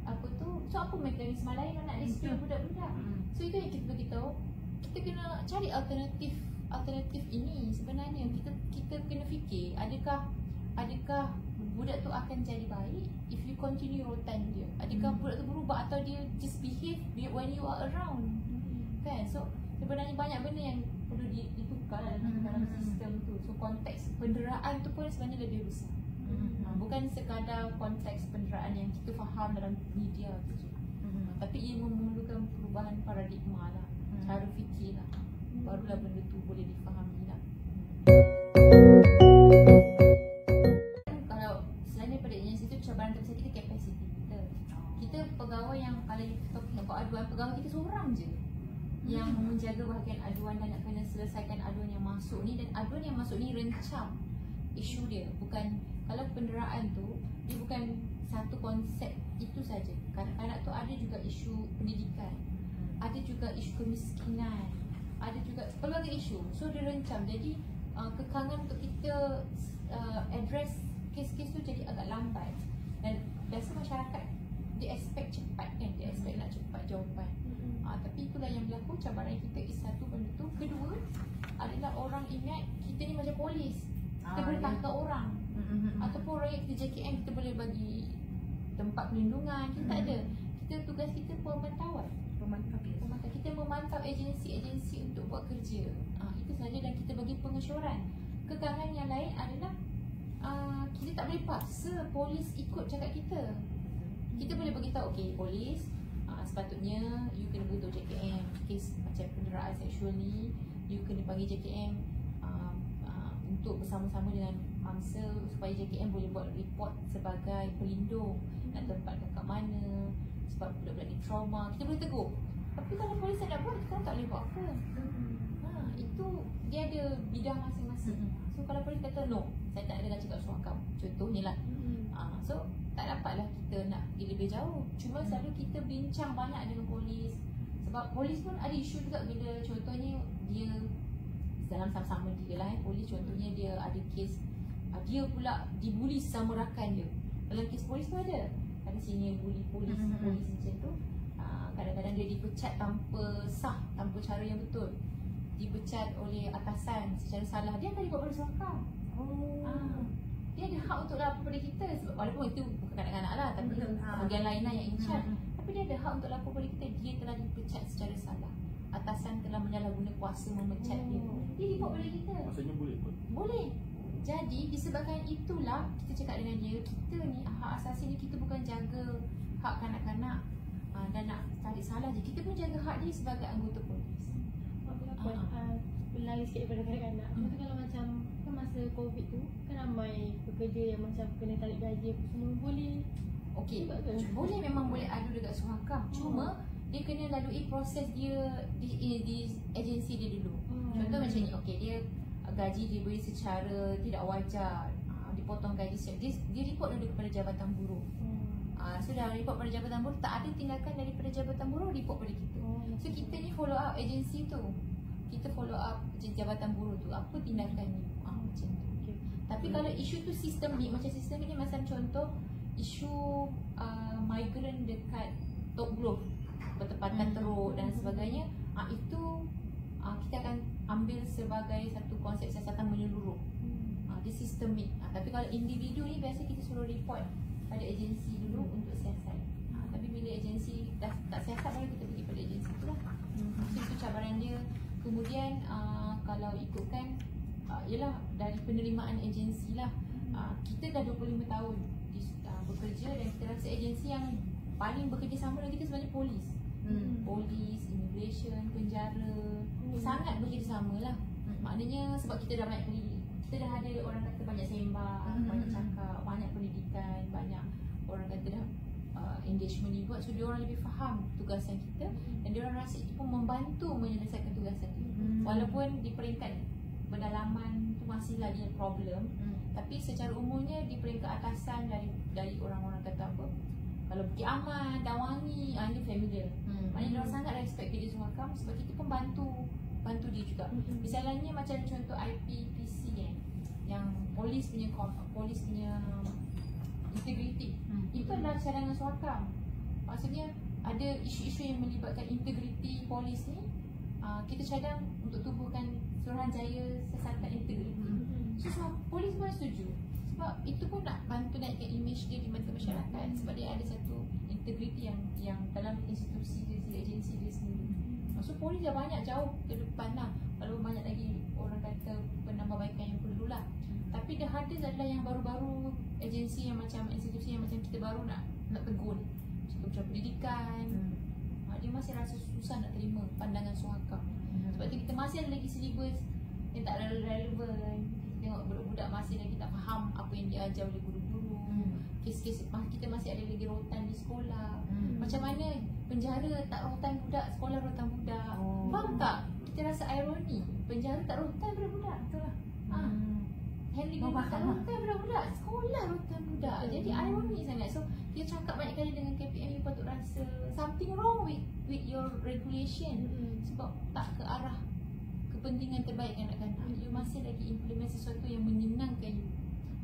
apa tu, so apa mekanisme lain nak disiplin budak-budak. So itu yang kita beritahu, kita kena cari alternatif ini. Sebenarnya kita kena fikir, adakah budak tu akan jadi baik if you continue rotan dia? Adakah budak tu berubah atau dia just behave when you are around? Kan? So sebenarnya banyak benda yang perlu ditukar dalam sistem tu. So konteks penderaan tu pun sebenarnya lebih besar. Bukan sekadar konteks penderaan yang kita faham dalam media tu je. Tapi ia memerlukan perubahan paradigma lah, cara fikir lah. Barulah benda tu boleh difahami lah. Kalau selain daripada agensi tu, cabaran terbesar kita kapasiti kita. Kita pegawai yang kalau kita aduan, pegawai kita seorang je yang menjaga bahagian aduan dan nak kena selesaikan aduan yang masuk ni. Dan aduan yang masuk ni rencam isu dia. Bukan, kalau penderaan tu dia bukan satu konsep itu saja. Kanak-kanak tu ada juga isu pendidikan, ada juga isu kemiskinan, ada juga pelbagai isu. So dia rencam. Jadi kekangan untuk kita address kes-kes tu jadi agak lambat. Dan biasa masyarakat dia expect cepat kan, dia expect nak cepat jawapan. Tapi itulah yang berlaku. Cabaran kita is satu benda tu. Kedua adalah orang ingat kita ni macam polis, kita boleh tangkap orang. Ataupun orang yang kita JKM kita boleh bagi tempat perlindungan. Kita tak ada. Tugas kita pemantauan. Kita memantau agensi-agensi untuk buat kerja. Itu saja. Dan kita bagi pengesyoran. Kekangan yang lain adalah kita tak boleh paksa polis ikut cakap kita. Kita boleh beritahu, okey polis, sepatutnya you kena beritahu JKM kes macam penderaan seksual ni, you kena bagi JKM untuk bersama-sama dengan mangsa supaya JKM boleh buat report sebagai pelindung, nak tempatkan kat mana sebab budak-budak ni trauma. Kita boleh tegur. Tapi kalau polis nak buat, kita tak boleh buat apa. Itu dia ada bidang masing-masing. So kalau polis kata no, saya tak ada cakap suakam, contohnya lah. So tak dapatlah kita nak pergi lebih jauh. Cuma selalu kita bincang banyak dengan polis. Sebab polis pun ada isu juga bila contohnya dia dalam sama-sama dia lah polis, contohnya dia ada kes dia pula dibuli sama rakan dia. Dalam kes polis tu ada senior bully polis macam tu. Kadang-kadang dia dipecat tanpa sah, tanpa cara yang betul, dipecat oleh atasan secara salah. Dia akan dibuat pada suaka. Dia ada hak untuk lapor pada kita. Sebab walaupun itu bukan kanak-kanak lah, tapi bahagian lain lah yang in charge. Tapi dia ada hak untuk lapor pada kita. Dia telah dipecat secara salah, atasan telah menyalahguna kuasa memecat dia. Dia dibuat pada kita.
Maksudnya boleh pun? Boleh.
Jadi disebabkan itulah kita cakap dengan dia, kita ni hak asasi ni kita bukan jaga hak kanak-kanak dan nak tarik salah je. Kita pun jaga hak dia sebagai anggota polis.
Lari sikit daripada kanak-kanak. Contoh kalau macam kan masa COVID tu kan ramai pekerja yang macam kena tarik gaji apa semua, boleh.
Okey, boleh, memang boleh adu dekat Suhakam. Cuma dia kena lalui proses dia di agensi dia dulu. Contoh macam ni, okey, dia gaji diberi secara tidak wajar, dipotong gaji, dia report dulu kepada Jabatan Buruh. So dah report pada Jabatan Buruh, tak ada tindakan daripada Jabatan Buruh, report pada kita. So kita ni follow up agensi tu, kita follow up Jabatan Buruh tu, apa tindakan ni, macam tu. Tapi kalau isu tu sistemik, macam sistemik ni macam contoh isu migran dekat Tok Glove, bertepatan teruk dan sebagainya, itu kita akan ambil sebagai satu konsep siasatan menyeluruh. Dia sistemik. Tapi kalau individu ni biasa kita suruh report pada agensi dulu untuk siasat. Tapi bila agensi dah tak siasat, baru kita pergi pada agensi tu lah. So itu cabaran dia. Kemudian kalau ikutkan ialah dari penerimaan agensi lah. Kita dah 25 tahun bekerja dan kita rasa agensi yang paling bekerjasama dengan kita sebenarnya polis. Polis, immigration, penjara, sangat bekerjasama lah. Maknanya sebab kita dah banyak kali, kita dah ada orang kata banyak sembang, banyak cakap, banyak pendidikan, banyak orang kata dah engagement ni buat, so dia orang lebih faham tugasan kita dan dia orang rasa itu pun membantu menyelesaikan tugasan tu. Walaupun di peringkat pendalaman tu masih lagi problem, tapi secara umumnya di peringkat atasan dari orang-orang kata apa, kalau Bukit Aman, Dawangi, ini familiar. Maknanya dia orang sangat respect kerja Suhakam sebab kita pun bantu dia juga. Misalnya macam contoh IPPC yang polis punya integriti, itu adalah cadangan Suhakam. Maksudnya ada isu-isu yang melibatkan integriti polis ni, kita cadang untuk tubuhkan Suruhanjaya Siasatan Integriti. So polis pun setuju sebab itu pun nak bantu naikkan image dia di mata masyarakat, sebab dia ada satu integriti yang dalam institusi dia, agensi dia sendiri. So polis dah banyak jauh ke depan lah, walaupun banyak lagi orang kata penambahbaikan yang perlu lah. Tapi the hardest adalah yang baru-baru, agensi yang macam institusi yang macam kita baru nak tegur, macam pendidikan, dia masih rasa susah nak terima pandangan Suhakam. Sebab tu kita masih ada lagi syllabus yang tak relevan. Tengok budak-budak masih lagi tak faham apa yang diajar oleh guru-guru. Kes-kes kita masih ada lagi rotan di sekolah. Macam mana penjara tak rotan budak, sekolah rotan budak. Faham tak? Kita rasa ironi, penjara tak rotan budak-budak. Betul lah. Handling tak rotan budak-budak, sekolah rotan budak. Jadi ironi sangat. So dia cakap banyak kali dengan KPM, you patut rasa something wrong with your regulation, sebab tak ke arah kepentingan terbaik kanak-kanak. You masih lagi implement sesuatu yang menyenangkan you.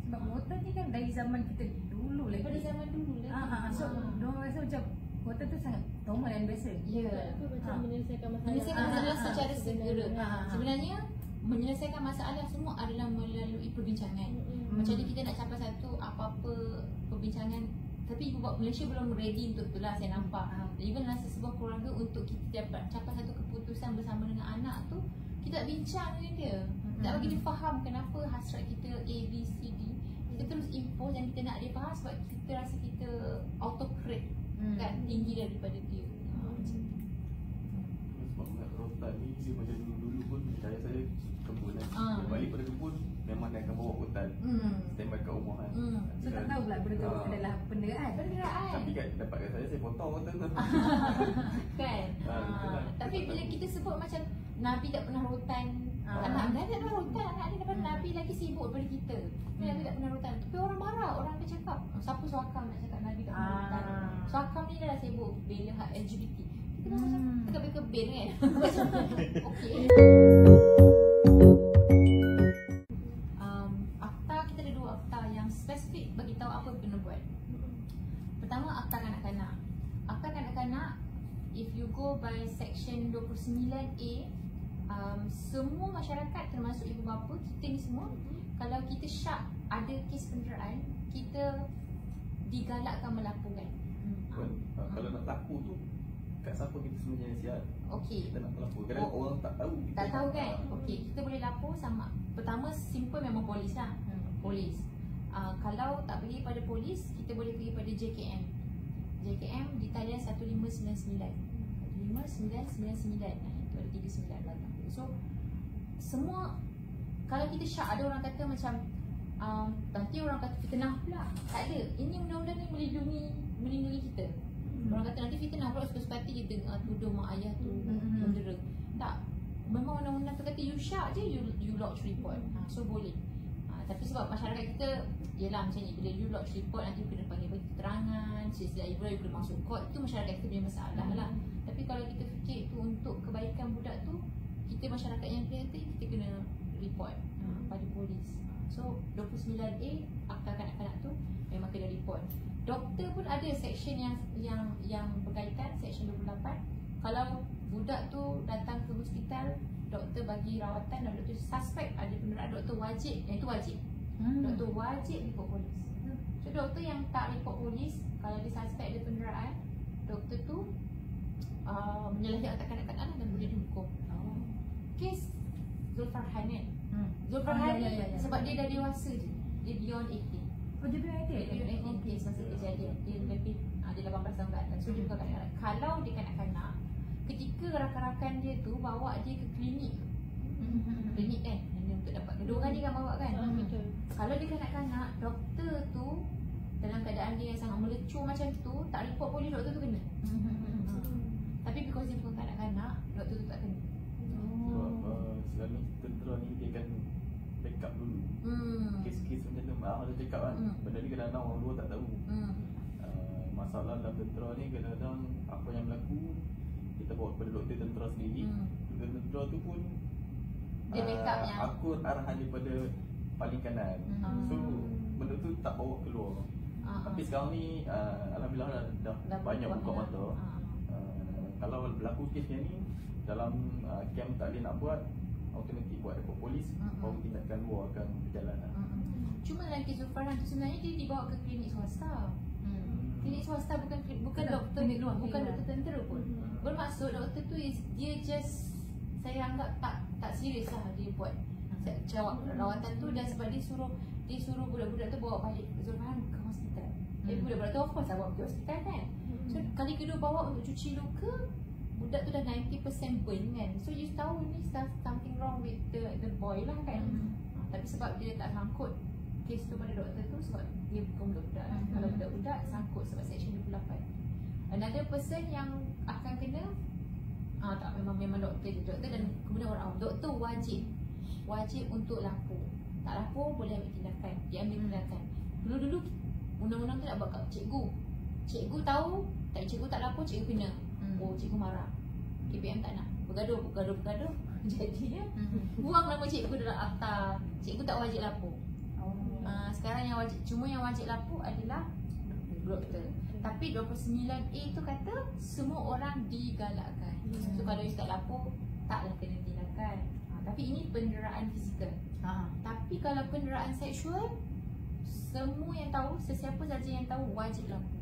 Sebab rotan ni kan dari zaman kita dulu lagi.
Daripada zaman dulu lagi.
So diorang rasa macam rotan tu sangat normal dan biasa.
Ya.
Macam menyelesaikan
masalah secara segera. Sebenarnya menyelesaikan masalah semua adalah melalui perbincangan. Macam ni kita nak capai satu apa-apa perbincangan, tapi buat Malaysia belum ready untuk itulah, saya nampak. Even dalam sebuah keluarga, untuk kita dapat capai satu keputusan bersama dengan anak tu, kita bincang dengan dia, tak bagi dia faham kenapa hasrat kita A, B, C, D. Kita terus impose dan kita nak dia faham sebab kita rasa kita autocrat kan, tinggi daripada dia.
Sebab rotan ni dia macam dulu-dulu pun saya kebun kan. Balik pada kebun memang dia akan bawa rotan. Standby kat rumah kan.
So tak tahu pula benda tu adalah penderaan.
Tapi kan dapatkan saya potong rotan tu.
Kan? Tapi bila kita sebut macam Nabi tak pernah rotan, anak dia tak pernah rotan, anak dia dapat Nabi lagi sibuk daripada kita. Nabi tak pernah rotan. Tapi orang marah, orang akan cakap, siapa Suhakam nak cakap Nabi tak pernah rotan. Suhakam ni dah sibuk bela hak LGBT. Kita macam kebir-kebir kan. Okey. Akta kita ada dua akta yang spesifik bagi tahu apa kena buat. Pertama, akta kanak-kanak. Akta kanak-kanak, if you go by section 29A, semua masyarakat termasuk ibu bapa, kita ni semua, kalau kita syak ada kes penderaan, kita digalakkan melaporkan.
Kalau nak lapor tu, kat siapa kita sebenarnya siap?
Okey.
Kita nak lapor. Kadang orang tak tahu.
Tak tahu kan? Okey, kita boleh lapor sama. Pertama, simple memang polis lah. Polis. Kalau tak pergi pada polis, kita boleh pergi pada JKM. JKM di talian 1599. 15999. Itu ada 39 belakang. So semua, kalau kita syak ada orang kata macam nanti orang kata fitnah pula. Tak ada. Ini undang-undang ni melindungi kita. Orang kata nanti fitnah pula suka-suka hati je tuduh mak ayah tu mendera. Tak. Memang undang-undang tu kata you syak je, you lodge report. So boleh. Tapi sebab masyarakat kita yelah macam ni, bila you lodge report nanti you kena panggil bagi keterangan, silsilah ibrah you kena masuk court, itu masyarakat kita punya masalah lah. Tapi kalau kita fikir tu untuk kebaikan budak tu, kita masyarakat yang kreatif, kita kena report pada polis. So 29A Akta Kanak-Kanak tu memang kena report. Doktor pun ada section yang berkaitan, section 28. Kalau budak tu datang ke hospital, doktor bagi rawatan dan doktor suspek ada penderaan, doktor wajib, yang itu wajib. Doktor wajib report polis. So doktor yang tak report polis, kalau dia suspek ada penderaan, doktor tu menyalahi Akta Kanak-Kanak dan boleh dihukum. Kes Zulfarhan kan? Zulfarhan ni sebab dia dah dewasa je, dia beyond 18.
Oh, dia beyond 18?
Dia beyond 18 kes masa kejadian. Dia lebih, dia 18 tahun ke atas. So dia bukan kanak-kanak. Kalau dia kanak-kanak, ketika rakan-rakan dia tu bawa dia ke klinik, klinik kan, untuk dapat kedua orang dia kan bawa kan.
Betul.
Kalau dia kanak-kanak, doktor tu dalam keadaan dia yang sangat melecur macam tu, tak report polis, doktor tu kena. Tapi because dia bukan kanak-kanak, doktor tu tak kena.
Sebab sekarang ni tentera ni dia akan backup dulu. Kes-kes macam tu ada cakap kan, benda ni kadang-kadang orang luar tak tahu. Masalah dalam tentera ni kadang-kadang apa yang berlaku kita bawa kepada doktor tentera sendiri. Doktor tentera tu pun
dia backup yang
aku arahan daripada paling kanan. So benda tu tak bawa keluar. Tapi sekarang ni alhamdulillah dah banyak buka mata. Kalau berlaku kes yang ni dalam camp tak boleh nak buat, automatik buat report polis, baru tindakan luar akan berjalan.
Cuma dalam kes Zulfarhan tu sebenarnya dia dibawa ke klinik swasta. Klinik swasta bukan doktor luar, bukan doktor tentera pun. Bermaksud doktor tu dia just, saya anggap tak serius lah dia buat jawab rawatan tu, dan sebab dia suruh budak-budak tu bawa balik Zulfarhan ke hospital. Budak-budak tu of course lah bawa ke hospital kan. So kali kedua bawa untuk cuci luka, budak tu dah 90% burn kan. So you tahu ni something wrong with the boy lah kan. Tapi sebab dia tak sangkut kes tu pada doktor tu, sebab dia bukan budak-budak. Kalau budak-budak sangkut sebab section 28. Another person yang akan kena tak memang doktor dan kemudian orang awam. Doktor wajib untuk lapor. Tak lapor boleh ambil tindakan, dia ambil tindakan. Dulu undang-undang tu nak buat kat cikgu. Cikgu tahu, cikgu tak lapor, cikgu kena. Oh, cikgu marah. KPM tak nak. Bergaduh. Jadinya buang nama cikgu dalam akta. Cikgu tak wajib lapor. Sekarang yang wajib lapor adalah doktor. Tapi 29A tu kata semua orang digalakkan. So kalau you tak lapor, taklah kena tindakan. Tapi ini penderaan fizikal. Tapi kalau penderaan seksual, semua yang tahu, sesiapa saja yang tahu wajib lapor.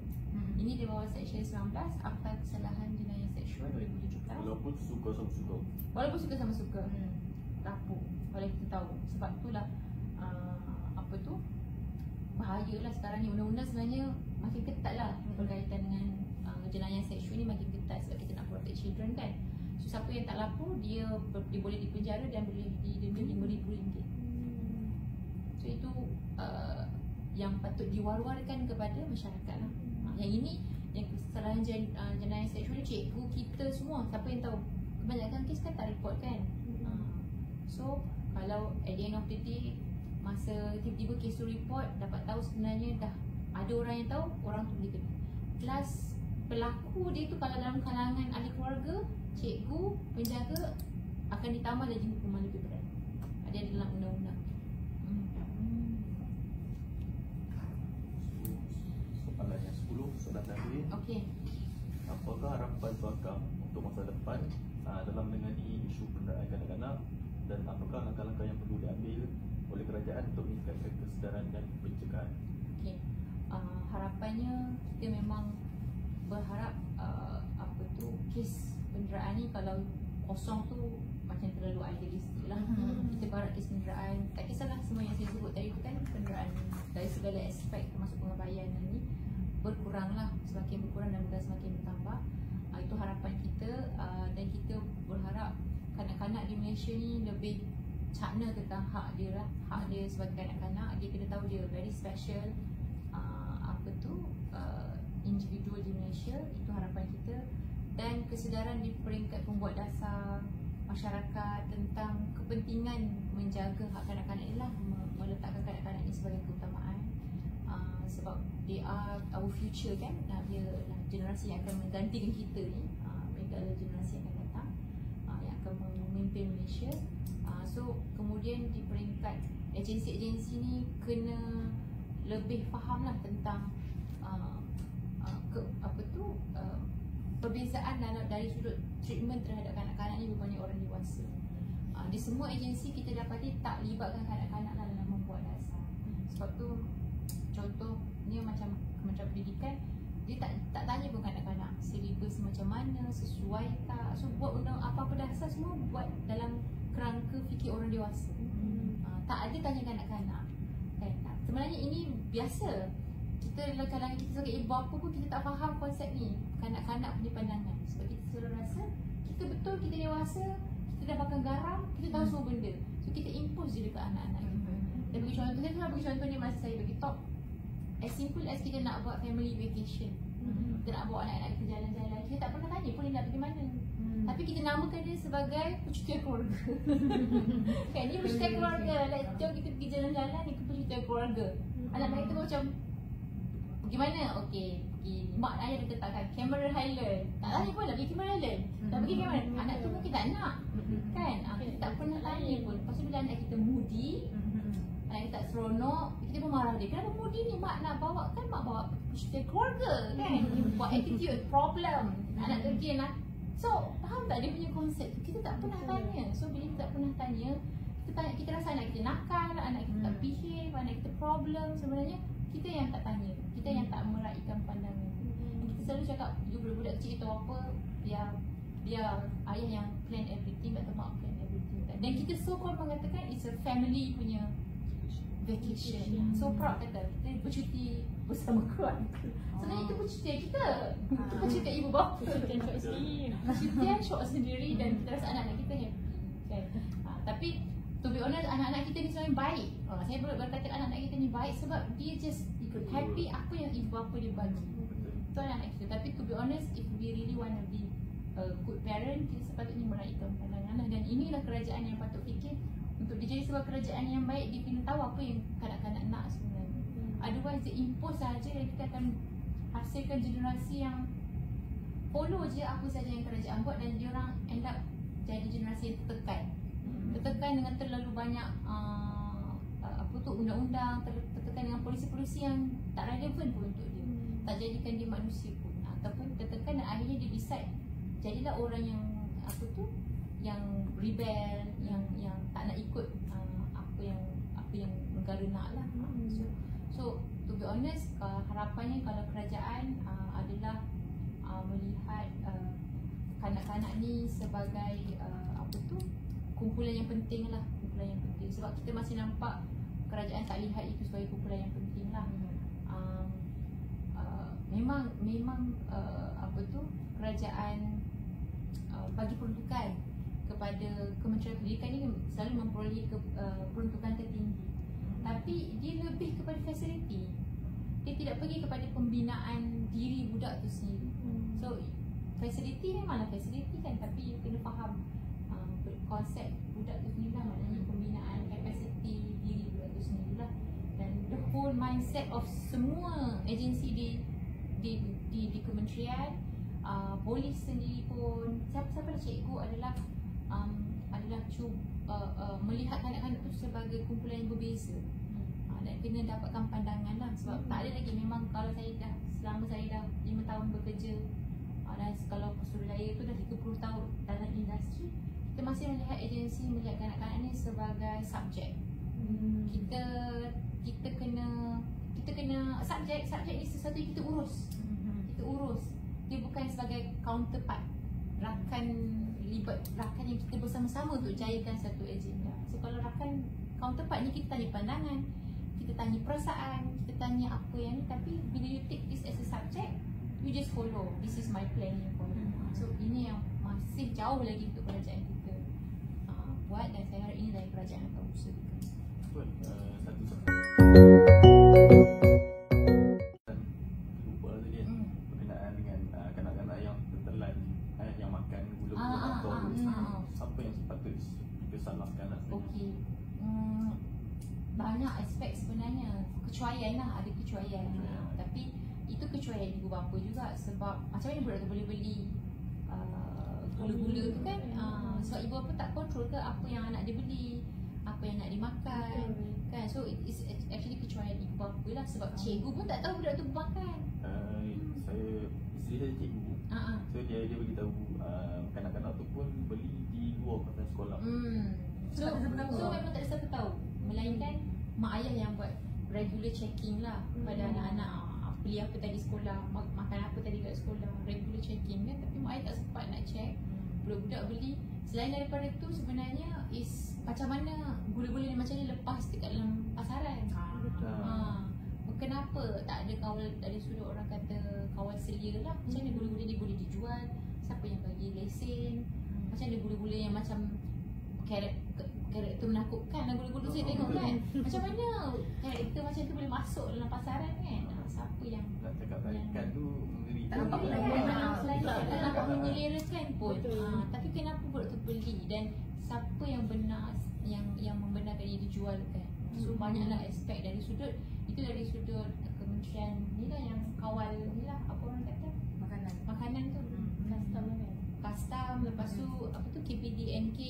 Ini di bawah Seksyen 19 Akta Kesalahan Jenayah Seksual 2017.
Walaupun suka sama suka.
Lapor kalau kita tahu. Sebab itulah bahayalah sekarang ni undang-undang sebenarnya makin ketat lah berkaitan dengan jenayah seksual ni, makin ketat sebab kita nak protect children kan. So siapa yang tak lapor, dia boleh dipenjara dan boleh didenda RM5,000. So itu yang patut diwar-warkan kepada masyarakat lah. Yang ini, yang kesalahan jenayah seksual ni, cikgu kita semua, siapa yang tahu, kebanyakan kes kan tak report kan. So kalau at the end of the day, masa tiba-tiba kes tu report, dapat tahu sebenarnya dah ada orang yang tahu, orang tu boleh kena. Plus pelaku dia tu kalau dalam kalangan ahli keluarga, cikgu, penjaga, akan ditambah lagi hukuman lebih berat. Ada dalam undang-undang.
Soalan yang 10, soalan terakhir.
Okey.
Apakah harapan Suakam untuk masa depan dalam menangani isu penderaan kanak-kanak, dan apakah langkah-langkah yang perlu diambil oleh kerajaan untuk meningkatkan kesedaran dan pencegahan?
Okey. Harapannya kita memang berharap kes penderaan ni kalau kosong tu macam terlalu idealistik lah. Kita berharap kes penderaan, tak kisahlah semua yang saya sebut tadi tu kan, penderaan dari segala aspek termasuk pengabaian ni berkurang lah, semakin berkurang dan bukan semakin bertambah. Itu harapan kita, dan kita berharap kanak-kanak di Malaysia ni lebih cakna tentang hak dia lah. Hak dia sebagai kanak-kanak, dia kena tahu dia very special. individual di Malaysia, itu harapan kita, dan kesedaran di peringkat pembuat dasar masyarakat tentang kepentingan menjaga hak kanak-kanak inilah, meletakkan kanak-kanak ini sebagai keutamaan, sebab they are our future kan, dia lah generasi yang akan menggantikan kita ni, mereka adalah generasi yang akan datang, yang akan memimpin Malaysia. So kemudian di peringkat agensi-agensi ni kena lebih fahamlah tentang perbezaan dari sudut treatment terhadap kanak-kanak ni berbanding orang dewasa. Di semua agensi kita dapati tak libatkan kanak-kanak dalam membuat dasar. Sebab tu contohnya macam Kementerian Pendidikan, dia tak tanya pun kanak-kanak silibus macam mana, sesuai tak. So buat undang apa-apa dasar semua buat dalam kerangka fikir orang dewasa. Tak ada tanya kanak-kanak kan. Sebenarnya ini biasa. Kita dalam kalangan kita sebagai ibu bapa pun kita tak faham konsep ni, kanak-kanak punya pandangan. Sebab kita selalu rasa kita betul, kita dewasa, kita dah makan garam, kita tahu semua benda. So kita impose je dekat anak-anak kita. Dan bagi contoh, saya pernah bagi contoh ni masa saya bagi talk, as simple as kita nak buat family vacation, kita nak bawa anak-anak kita jalan-jalan, kita tak pernah tanya pun dia nak pergi mana. Tapi kita namakan dia sebagai percutian keluarga. Kan, ni percutian keluarga, jom kita pergi jalan-jalan, ni percutian keluarga. Anak-anak kita macam pergi mana? Okey, pergi mak ayah dia letakkan Cameron Highland. Tak tanya pun lah pergi Cameron Highland. Tak pergi Cameron. Anak tu mungkin tak nak. Kan? Kita tak pernah tanya pun. Lepas tu bila anak kita moody, anak kita tak seronok, kita pun marah dia. Kenapa moody ni? Mak nak bawa, kan mak bawa percutian keluarga kan? Buat attitude, problem. Anak kerja nak. So, faham tak dia punya konsep? Kita tak pernah tanya. So, bila kita tak pernah tanya, kita rasa anak kita nakal, anak kita tak behave, anak kita problem. Sebenarnya kita yang tak tanya, kita yang tak meraihkan pandangan. Kita selalu cakap, you budak-budak kecil tahu apa, biar ayah yang plan everything, tak tahu mak plan everything. Dan kita so-called mengatakan it's a family punya vacation. So proud kata kita bercuti bersama keluarga. Sebenarnya itu percutian kita, itu percutian ibu bapa, percutian syok sendiri, dan kita rasa anak-anak kita happy kan? Tapi to be honest, anak-anak kita ni sebenarnya baik. Saya berkata anak-anak kita ni baik sebab dia just happy apa yang ibu bapa dia bagi. Itu anak-anak kita. Tapi to be honest, if we really want to be a good parent, kita sepatutnya meraihkan pandangan. Dan inilah kerajaan yang patut fikir. Untuk dia jadi sebuah kerajaan yang baik, dia kena tahu apa yang kanak-kanak nak sebenarnya. Otherwise, dia impose saja dan kita akan hasilkan generasi yang follow je apa saja yang kerajaan buat, dan dia orang end up jadi generasi yang tertekan dengan terlalu banyak undang-undang, tertekan dengan polisi-polisi yang tak relevan pun untuk dia, tak jadikan dia manusia pun, ataupun tertekan dan akhirnya dia decide jadilah orang yang yang rebel, yang tak nak ikut apa yang negara nak lah. So to be honest, harapannya kalau kerajaan adalah melihat kanak-kanak ni sebagai kumpulan yang penting lah, kumpulan yang penting. Sebab kita masih nampak kerajaan tak lihat itu sebagai kumpulan yang penting lah. Memang kerajaan bagi peruntukan kepada Kementerian Pendidikan ni selalu memperoleh peruntukan tertinggi. Tapi dia lebih kepada fasiliti. Dia tidak pergi kepada pembinaan diri budak tu sendiri. So fasiliti memanglah fasiliti kan, tapi you kena faham konsep budak tu sendiri lah, maknanya pembinaan kapasiti diri budak tu sendiri lah. Dan the whole mindset of semua agensi di kementerian, polis sendiri pun, siapa-siapa cikgu adalah melihat kanak-kanak tu sebagai kumpulan yang berbeza, dan kena dapatkan pandangan lah. Sebab tak ada lagi, memang kalau selama saya dah 5 tahun bekerja, dan kalau Suruhanjaya tu dah 30 tahun dalam industri, kita masih melihat agensi melihat kanak-kanak ni sebagai subjek. Kita kena subjek ni sesuatu yang kita urus. Dia bukan sebagai counterpart, rakan yang kita bersama-sama untuk jayakan satu agenda. So kalau rakan counterpart ni, kita tanya pandangan, kita tanya perasaan, kita tanya apa yang ni. Tapi bila you take this as a subject, you just follow, this is my plan yang follow. So ini yang masih jauh lagi untuk kerajaan kita buat, dan saya harap inilah yang kerajaan akan usahakan.
Lupa lah tadi kan.
banyak aspek sebenarnya. Kecuaian lah, ada kecuaian. Tapi itu kecuaian ibu bapa juga, sebab macam mana budak tu boleh beli gula-gula tu kan, sebab ibu bapa tak kontrol ke apa yang anak dia beli, apa yang nak dimakan kan. So it's actually kecuaian ibu bapa lah, sebab cikgu pun tak tahu budak tu makan.
Saya isteri saya cikgu. So dia beritahu kanak-kanak tu pun beli di luar kawasan sekolah.
So memang tak ada siapa tahu, melainkan mak ayah yang buat regular checking lah pada anak-anak, beli apa tadi sekolah, makan apa tadi kat sekolah, regular checking kan. Tapi mak ayah tak sempat nak check budak-budak beli. Selain daripada tu sebenarnya is macam mana gula-gula ni macam ni lepas dekat dalam pasaran. Kenapa tak ada kawal, dari sudut orang kata kawal selia lah. Macam mana gula-gula ni boleh dijual, siapa yang bagi lesen, macam mana gula-gula yang macam karakter menakutkan lah gula-gula saya tengok kan. Macam mana karakter macam tu boleh masuk dalam pasaran kan. Siapa yang
nak cakap tarikan tu mengerikan,
tak nampak menyelerakan pun. Tapi kenapa budak tu beli, dan siapa yang benar, yang membenarkan dia dijualkan. So banyaklah aspek dari sudut itu, dari sudut kementerian ni lah yang kawal ni lah, apa orang kata, makanan tu, custom, lepas tu apa tu KPDNK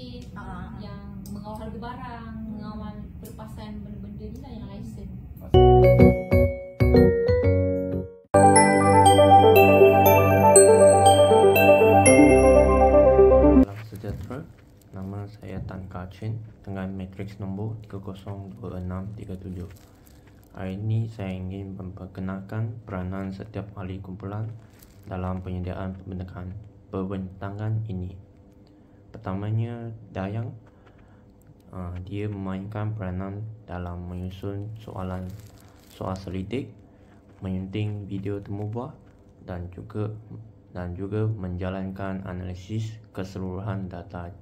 yang mengawal harga barang, mengawal pelepasan benda-benda ni lah yang lesen.
Salam sejahtera, nama saya Tan Ka Chin dengan matriks nombor 302637. Hari ini saya ingin memperkenalkan peranan setiap ahli kumpulan dalam penyediaan pembentangan ini. Pertamanya, Dayang. Dia memainkan peranan dalam menyusun soal selidik, menyunting video temu buah dan juga menjalankan analisis keseluruhan data.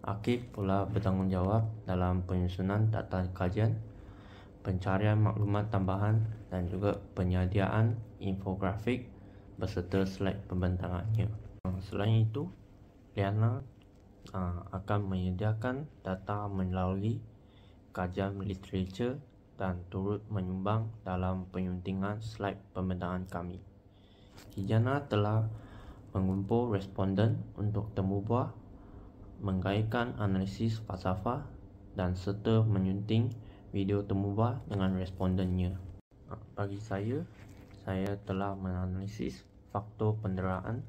Akif pula bertanggungjawab dalam penyusunan data kajian, pencarian maklumat tambahan dan juga penyediaan infografik beserta slide pembentangannya. Selain itu, Liana akan menyediakan data melalui kajian literature dan turut menyumbang dalam penyuntingan slide pembentangan kami. Hijana telah mengumpul responden untuk temu buah, menggairkan analisis falsafah dan serta menyunting video temu buah dengan respondennya. Bagi saya telah menganalisis faktor penderaan,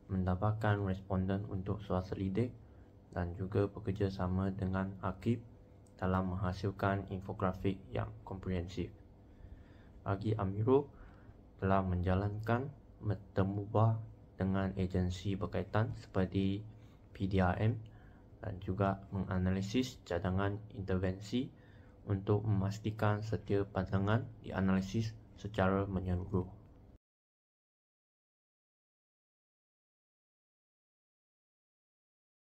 mendapatkan responden untuk soal selidik dan juga bekerjasama dengan Akif dalam menghasilkan infografik yang komprehensif. Bagi Amirul, telah menjalankan temu buah dengan agensi berkaitan seperti PDRM dan juga menganalisis cadangan intervensi untuk memastikan setiap pandangan dianalisis secara menyeluruh.